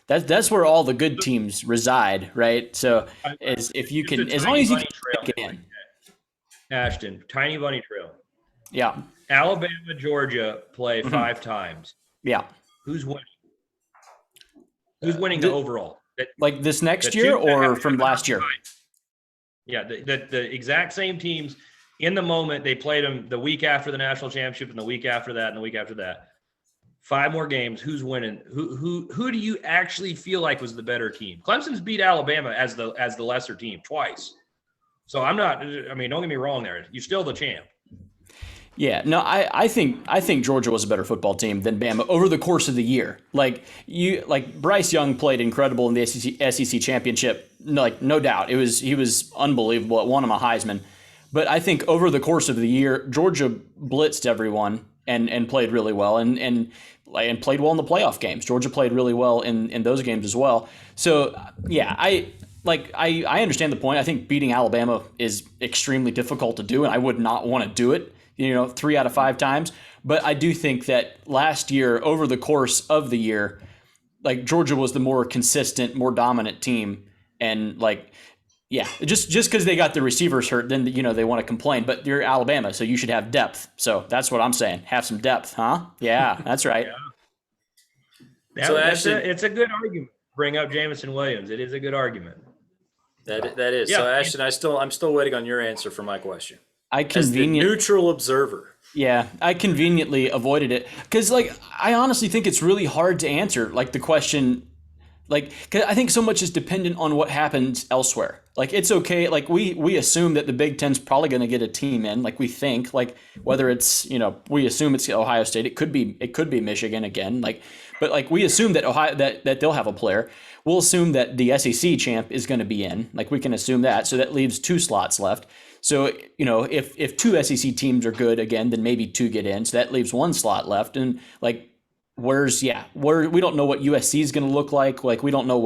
That's where all the good teams reside, right? So if you can, as long as you can make it in. Ashton, tiny bunny trail. Yeah. Alabama, Georgia play 5 times. Yeah. Who's winning? Who's winning the overall? Like this next year or from last year? Yeah, the exact same teams in the moment. They played them the week after the national championship, and the week after that, and the week after that. 5 more games. Who's winning? Who do you actually feel like was the better team? Clemson's beat Alabama as the lesser team twice. So I'm not. Don't get me wrong. There, you're still the champ. Yeah, no, I think Georgia was a better football team than Bama over the course of the year. Bryce Young played incredible in the SEC championship. No doubt, he was unbelievable. It won him a Heisman. But I think over the course of the year, Georgia blitzed everyone and played really well and played well in the playoff games. Georgia played really well in those games as well. So yeah, like I understand the point. I think beating Alabama is extremely difficult to do, and I would not want to do it, 3 out of 5 times. But I do think that last year, over the course of the year, like Georgia was the more consistent, more dominant team, and like, yeah, just because they got the receivers hurt, then they want to complain. But you're Alabama, so you should have depth. So that's what I'm saying. Have some depth, huh? Yeah, that's right. So Ashton, it's a good argument. Bring up Jamison Williams. It is a good argument. that is. Yeah. So Ashton, I'm still waiting on your answer for my question. I As the neutral observer. Yeah, I conveniently avoided it because, like, I honestly think it's really hard to answer. Like the question, like, cause I think so much is dependent on what happens elsewhere. Like, it's okay. Like, we assume that the Big Ten's probably going to get a team in. Like, we think, like, whether it's we assume it's Ohio State. It could be Michigan again. Like, but like we assume that Ohio that they'll have a player. We'll assume that the SEC champ is going to be in. Like, we can assume that. So that leaves 2 slots left. So, if 2 SEC teams are good again, then maybe 2 get in. So that leaves 1 slot left. And like, where we don't know what USC is going to look like. Like, we don't know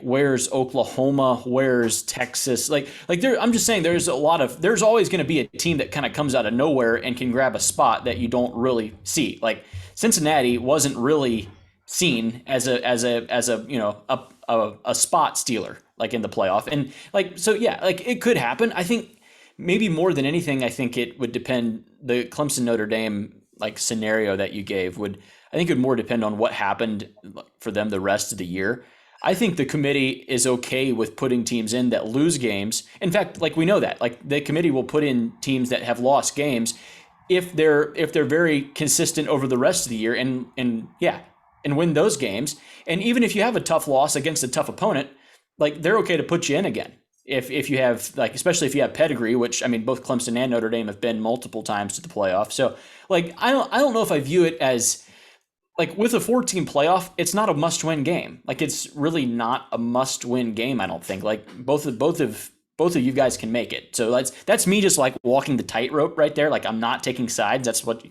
where's Oklahoma, where's Texas. I'm just saying there's always going to be a team that kind of comes out of nowhere and can grab a spot that you don't really see. Like Cincinnati wasn't really seen as a spot stealer like in the playoff. And like, so yeah, like it could happen. I think maybe more than anything, I think it would depend. The Clemson Notre Dame like scenario that you gave I think it would more depend on what happened for them the rest of the year. I think the committee is okay with putting teams in that lose games. In fact, like we know that, like the committee will put in teams that have lost games if they're very consistent over the rest of the year and win those games. And even if you have a tough loss against a tough opponent, like they're okay to put you in again. If you have like, especially if you have pedigree, which I mean, both Clemson and Notre Dame have been multiple times to the playoff. So like, I don't know if I view it as like with a 14 playoff, it's not a must-win game. Like it's really not a must-win game. I don't think like both of you guys can make it. So that's me just like walking the tightrope right there. Like I'm not taking sides. That's what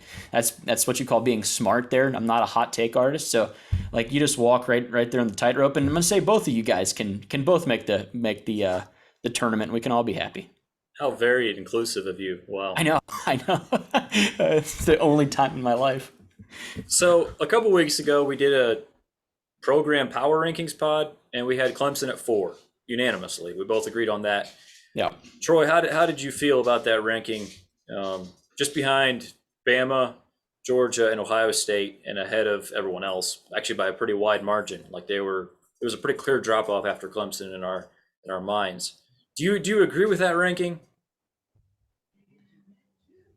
you call being smart there. I'm not a hot take artist. So like you just walk right there on the tightrope. And I'm gonna say both of you guys can both make the tournament. We can all be happy. How very inclusive of you. Wow. I know. It's the only time in my life. So a couple weeks ago, we did a program power rankings pod, and we had Clemson at 4 unanimously. We both agreed on that. Yeah. Troy, how did you feel about that ranking? Just behind Bama, Georgia, and Ohio State, and ahead of everyone else, actually by a pretty wide margin. Like it was a pretty clear drop off after Clemson in our minds. Do you agree with that ranking?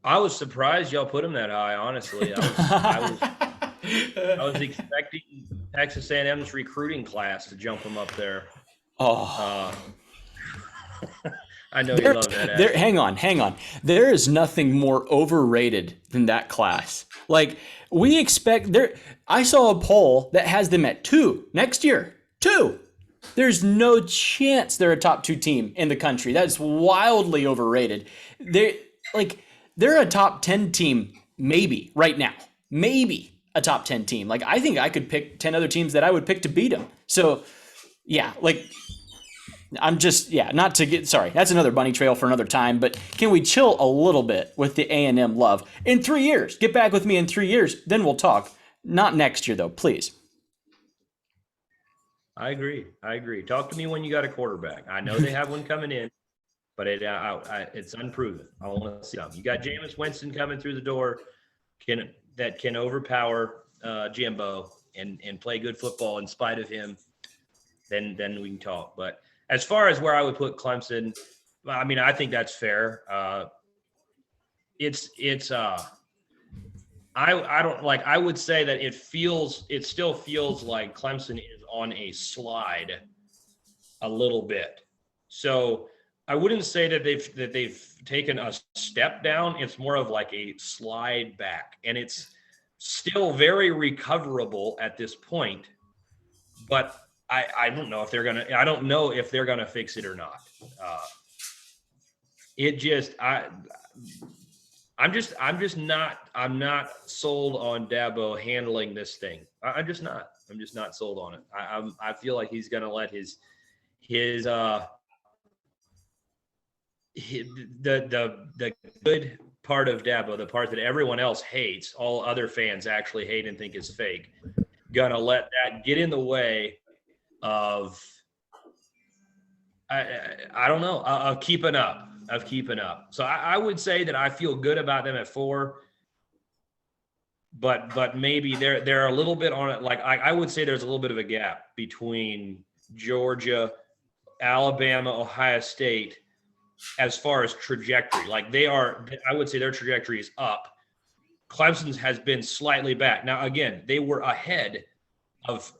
I was surprised y'all put him that high. Honestly, I was expecting Texas A&M's recruiting class to jump him up there. Oh, I know you love that. Hang on. There is nothing more overrated than that class. Like we expect there. I saw a poll that has them at 2 next year. 2. There's no chance they're a top 2 team in the country. That's wildly overrated. They're a top 10 team, maybe right now. Maybe a top 10 team. Like I think I could pick 10 other teams that I would pick to beat them. So yeah, like I'm just not to get sorry. That's another bunny trail for another time. But can we chill a little bit with the A&M love in 3 years? Get back with me in 3 years, then we'll talk. Not next year though, please. I agree. Talk to me when you got a quarterback. I know they have one coming in, but it's unproven. I want to see them. You got Jameis Winston coming through the door, that can overpower Jimbo and play good football in spite of him. Then we can talk. But as far as where I would put Clemson, I mean, I think that's fair. I don't like. I would say that it still feels like Clemson is on a slide a little bit. So I wouldn't say that they've taken a step down. It's more of like a slide back, and it's still very recoverable at this point. But I don't know if they're gonna. I don't know if they're gonna fix it or not. I'm not sold on Dabo handling this thing. I'm just not sold on it. I feel like he's going to let his his the good part of Dabo, the part that everyone else hates, all other fans actually hate and think is fake, gonna let that get in the way of I don't know of keeping up. So I would say that I feel good about them at 4, but maybe they're a little bit on it. Like I would say there's a little bit of a gap between Georgia, Alabama, Ohio State, as far as trajectory. Like I would say their trajectory is up. Clemson's has been slightly back. Now, again, they were ahead of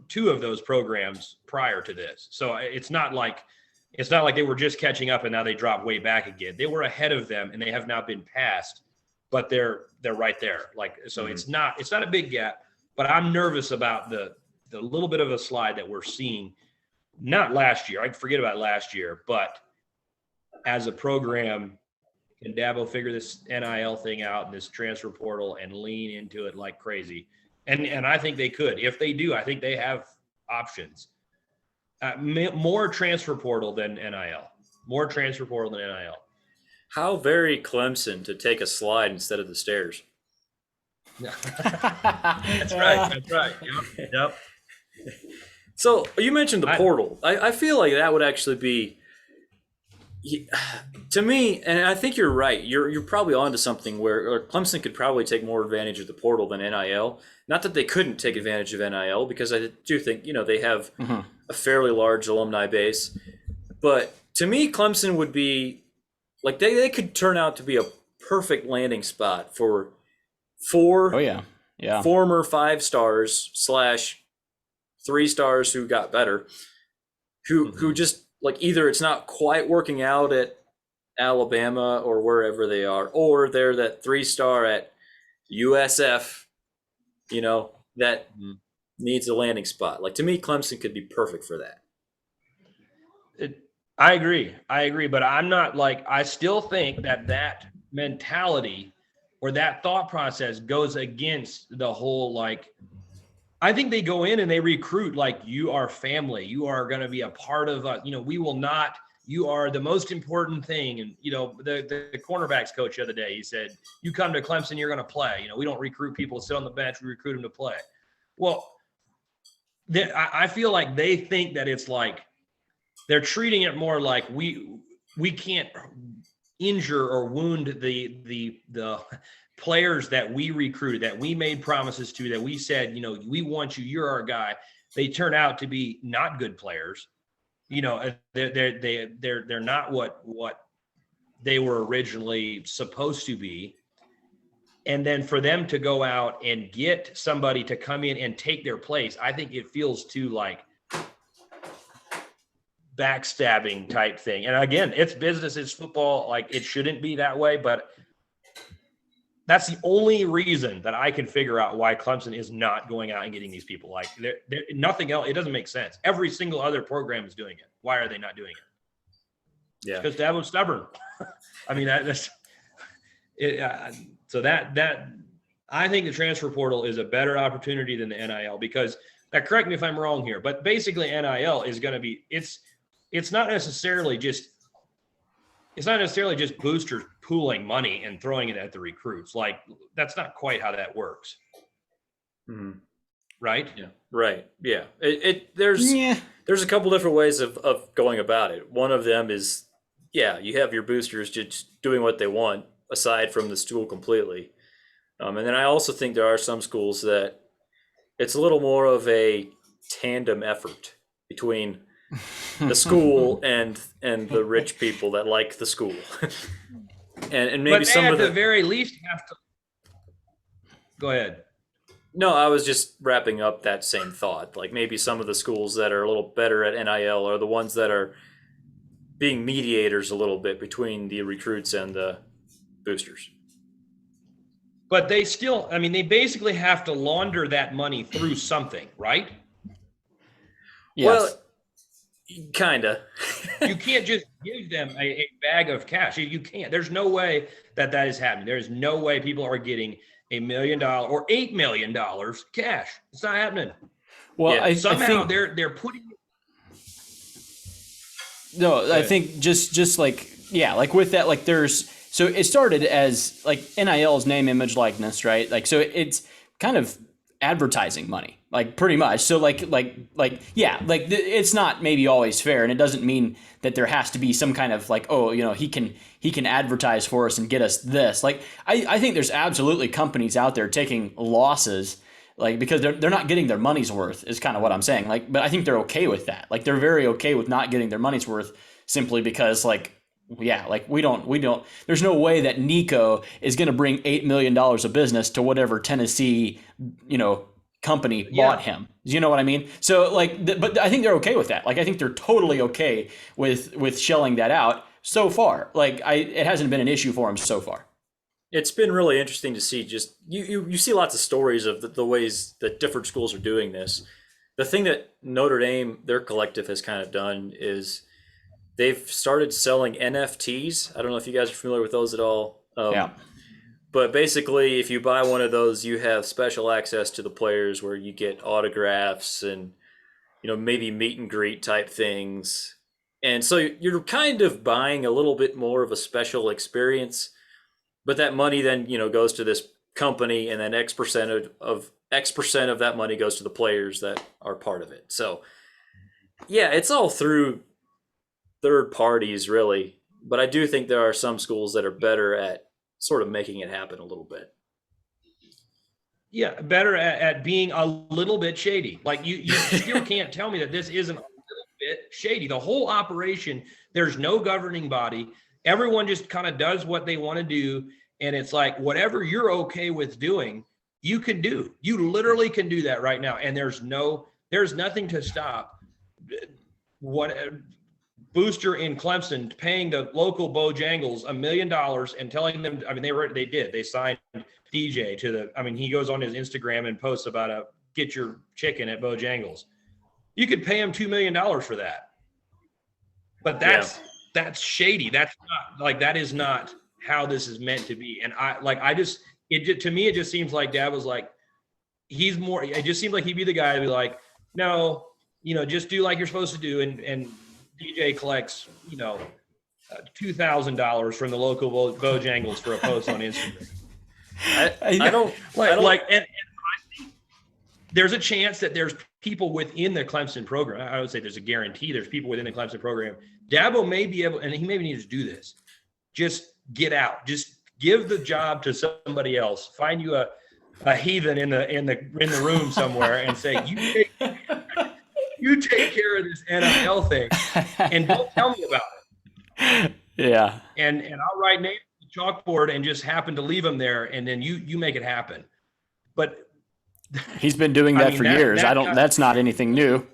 2 of those programs prior to this. So it's not like they were just catching up and now they dropped way back again. They were ahead of them and they have now been passed, but they're right there. Like, so it's not a big gap, but I'm nervous about the little bit of a slide that we're seeing. Not last year. I'd forget about last year, but as a program, can Dabo figure this NIL thing out and this transfer portal and lean into it like crazy? And I think they could. If they do, I think they have options. More transfer portal than NIL. More transfer portal than NIL. How very Clemson to take a slide instead of the stairs. That's right. Yep. So you mentioned the portal. I feel like that would actually be, to me, and I think you're right. You're probably onto something where Clemson could probably take more advantage of the portal than NIL. Not that they couldn't take advantage of NIL, because I do think they have a fairly large alumni base. But to me, Clemson would be like they could turn out to be a perfect landing spot for 4 former 5 stars / 3 stars who got better, who just like either it's not quite working out at Alabama or wherever they are, or they're that 3-star at USF, that needs a landing spot. Like, to me, Clemson could be perfect for that. I agree, but I'm not like, I still think that mentality or that thought process goes against the whole, like, I think they go in and they recruit like, you are family. You are going to be a part of us. We will not, you are the most important thing. And, the cornerbacks coach the other day, he said, you come to Clemson, you're going to play. We don't recruit people to sit on the bench. We recruit them to play. Well, I feel like they think that it's like, they're treating it more like we can't injure or wound the players that we recruited, that we made promises to, that we said, we want you, you're our guy. They turn out to be not good players. They're not what they were originally supposed to be. And then for them to go out and get somebody to come in and take their place, I think it feels too like backstabbing type thing. And again, it's business, it's football. Like, it shouldn't be that way, but that's the only reason that I can figure out why Clemson is not going out and getting these people. Like, they're nothing else. It doesn't make sense. Every single other program is doing it. Why are they not doing it? Yeah, because Dabo's stubborn. I mean, that's it. So that I think the transfer portal is a better opportunity than the NIL, because correct me if I'm wrong here, but basically NIL is going to be it's not necessarily just boosters pooling money and throwing it at the recruits. Like, that's not quite how that works. Mm-hmm. Right? Yeah. Right. Yeah. There's a couple different ways of going about it. One of them is, you have your boosters just doing what they want aside from the school completely. And then I also think there are some schools that it's a little more of a tandem effort between the school and the rich people that like the school. and maybe but some at of the very least have to go ahead. No, I was just wrapping up that same thought. Like, maybe some of the schools that are a little better at NIL are the ones that are being mediators a little bit between the recruits and the boosters. But they still, they basically have to launder that money through something, right? Yes. Well, kinda. You can't just give them a bag of cash. You can't. There's no way that is happening. There's no way people are getting $1 million or $8 million cash. It's not happening. Well, Yeah. I Somehow think they're putting. No, I think just like, yeah, like with that, like so it started as like NIL's name, image, likeness, right? Like, so it's kind of advertising money, like pretty much. So yeah, like it's not maybe always fair, and it doesn't mean that there has to be some kind of like, oh, he can advertise for us and get us this. Like, I think there's absolutely companies out there taking losses, like, because they're not getting their money's worth is kind of what I'm saying. Like, but I think they're okay with that. Like, they're very okay with not getting their money's worth simply because, like, yeah, like we don't there's no way that Nico is going to bring $8 million of business to whatever Tennessee, company bought him. You know what I mean? So like, but I think they're okay with that. Like, I think they're totally okay with shelling that out so far. Like, it hasn't been an issue for them so far. It's been really interesting to see. Just you see lots of stories of the ways that different schools are doing this. The thing that Notre Dame, their collective, has kind of done is they've started selling NFTs. I don't know if you guys are familiar with those at all. Yeah. But basically, if you buy one of those, you have special access to the players where you get autographs and, maybe meet and greet type things. And so you're kind of buying a little bit more of a special experience, but that money then, goes to this company, and then X percent of that money goes to the players that are part of it. So yeah, it's all through third parties really. But I do think there are some schools that are better at sort of making it happen a little bit. Yeah, better at being a little bit shady. Like you still can't tell me that this isn't a little bit shady. The whole operation, there's no governing body. Everyone just kind of does what they want to do. And it's like, whatever you're okay with doing, you can do. You literally can do that right now. And there's nothing to stop what Booster in Clemson paying the local Bojangles $1 million and telling them, they signed DJ he goes on his Instagram and posts about get your chicken at Bojangles. You could pay him $2 million for that. But that's shady. That's not like, that is not how this is meant to be. And to me, it just seems like Dad was like, it just seems like he'd be the guy to be like, no, just do like you're supposed to do. And DJ collects, $2,000 from the local Bojangles for a post on Instagram. I don't and I think there's a chance that there's people within the Clemson program. I would say there's a guarantee there's people within the Clemson program. Dabo may be able, and he maybe needs to do this. Just get out. Just give the job to somebody else. Find you a heathen in the room somewhere and say, you take care of this NIL thing, and don't tell me about it. Yeah. And I'll write names on the chalkboard and just happen to leave them there, and then you make it happen. But he's been doing that for years. That's not anything new.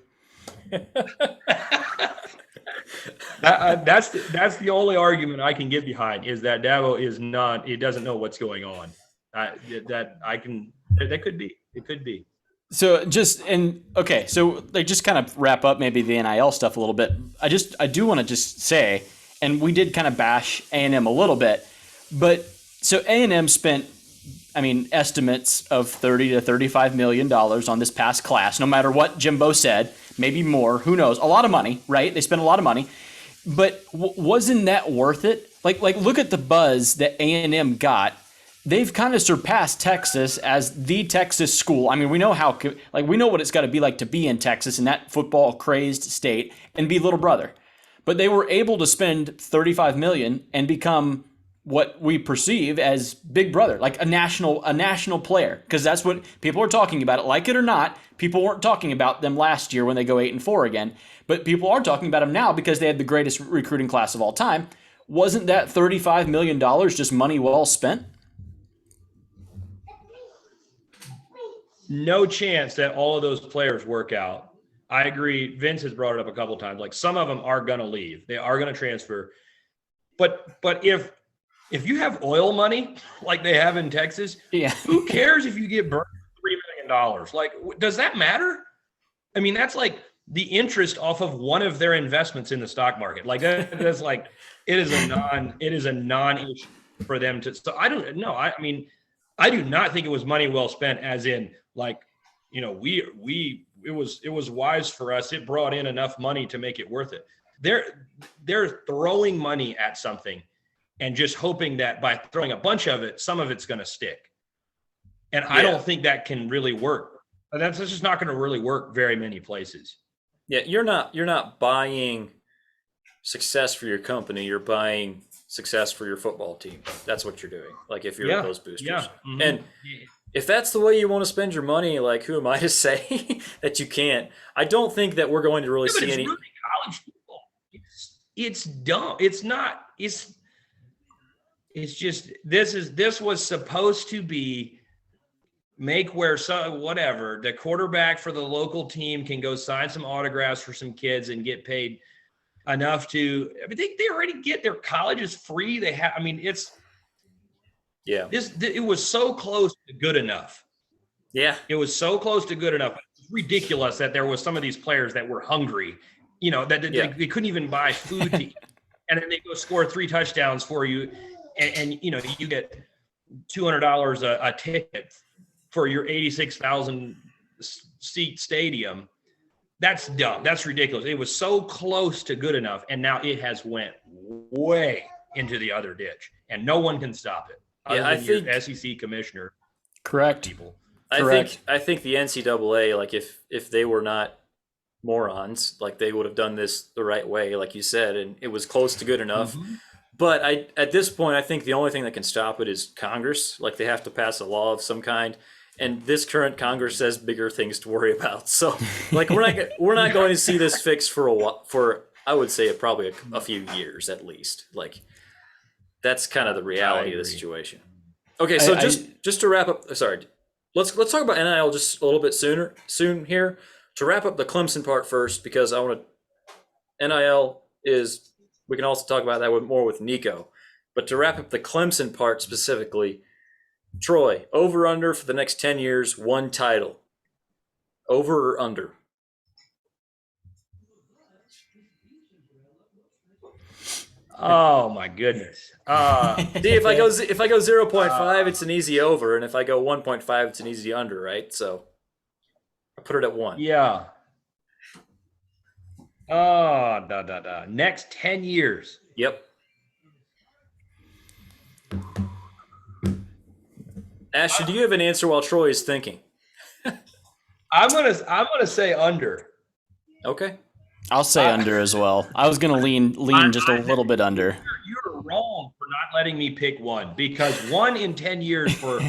That's the only argument I can get behind is that Dabo is not. He doesn't know what's going on. That could be. It could be. So just kind of wrap up maybe the NIL stuff a little bit. I do want to just say, and we did kind of bash A&M a little bit, but so A&M spent, estimates of $30 to $35 million on this past class. No matter what Jimbo said, maybe more. Who knows? A lot of money, right? They spent a lot of money, but wasn't that worth it? Like look at the buzz that A&M got. They've kind of surpassed Texas as the Texas school. We know we know what it's got to be like to be in Texas, in that football crazed state, and be little brother. But they were able to spend $35 million and become what we perceive as big brother, like a national player, because that's what people are talking about. It, like it or not, people weren't talking about them last year when they go 8-4 again, but people are talking about them now because they had the greatest recruiting class of all time. Wasn't that $35 million just money well spent? No chance that all of those players work out. I agree. Vince has brought it up a couple of times. Like, some of them are going to leave. They are going to transfer. But if you have oil money like they have in Texas, who cares if you get burned $3 million? Like, does that matter? That's like the interest off of one of their investments in the stock market. Like, that's like, it is a non-issue for them to. So I don't know. I do not think it was money well spent, as in, like, it was wise for us. It brought in enough money to make it worth it. they're throwing money at something and just hoping that by throwing a bunch of it, some of it's going to stick. And I don't think that can really work. That's just not going to really work very many places. Yeah, you're not buying success for your company. You're buying success for your football team. That's what you're doing. Like if you're those boosters. Yeah. Mm-hmm. And if that's the way you want to spend your money, like who am I to say that you can't? I don't think that we're going to really see any. Really college football. It's dumb. It's not. It's just this was supposed to be make where whatever the quarterback for the local team can go sign some autographs for some kids and get paid enough to. I mean, they already get their colleges free. They have. I mean, it's. Yeah. It was so close to good enough. Yeah. It was so close to good enough. It's ridiculous that there was some of these players that were hungry, that they couldn't even buy food to eat. And then they go score 3 touchdowns for you. And you get $200 a ticket for your 86,000 seat stadium. That's dumb. That's ridiculous. It was so close to good enough. And now it has went way into the other ditch and no one can stop it. Yeah, I think SEC commissioner. Correct. People. I think the NCAA, like if they were not morons, like they would have done this the right way, like you said, and it was close to good enough. Mm-hmm. But at this point, I think the only thing that can stop it is Congress. Like they have to pass a law of some kind, and this current Congress has bigger things to worry about. So, like we're not going to see this fixed for a while, for I would say probably a few years at least. Like. That's kind of the reality of the situation. Okay, so just to wrap up, sorry, let's talk about NIL just a little bit soon here. To wrap up the Clemson part first, because I want to. NIL is we can also talk about that more with Nico, but to wrap up the Clemson part specifically, Troy, over under for the next 10 years, 1 title, over or under. Oh my goodness. See, if I go 0.5, it's an easy over, and if I go 1.5, it's an easy under, right? So I put it at 1. Yeah. Next 10 years. Yep. Ashton, do you have an answer while Troy is thinking? I'm gonna say under. Okay. I'll say under as well. I was gonna lean just a little bit under. You're wrong for not letting me pick one, because 1 in 10 years for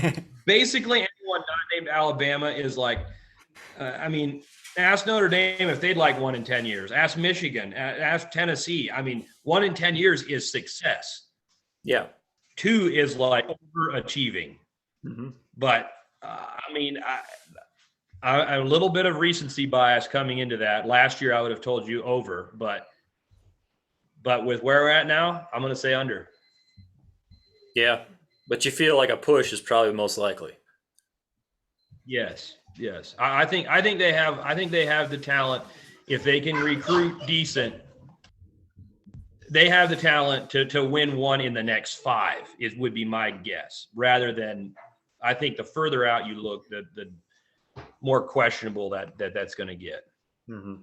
basically anyone not named Alabama is like, ask Notre Dame if they'd like 1 in 10 years. Ask Michigan. Ask Tennessee. 1 in 10 years is success. Yeah. 2 is like overachieving. Mm-hmm. But a little bit of recency bias coming into that. Last year, I would have told you over, but with where we're at now, I'm going to say under. Yeah, but you feel like a push is probably most likely. Yes. I think they have the talent. If they can recruit decent, they have the talent to win 1 in the next 5. It would be my guess. Rather than, I think the further out you look, the more questionable that's going to get. Mm-hmm.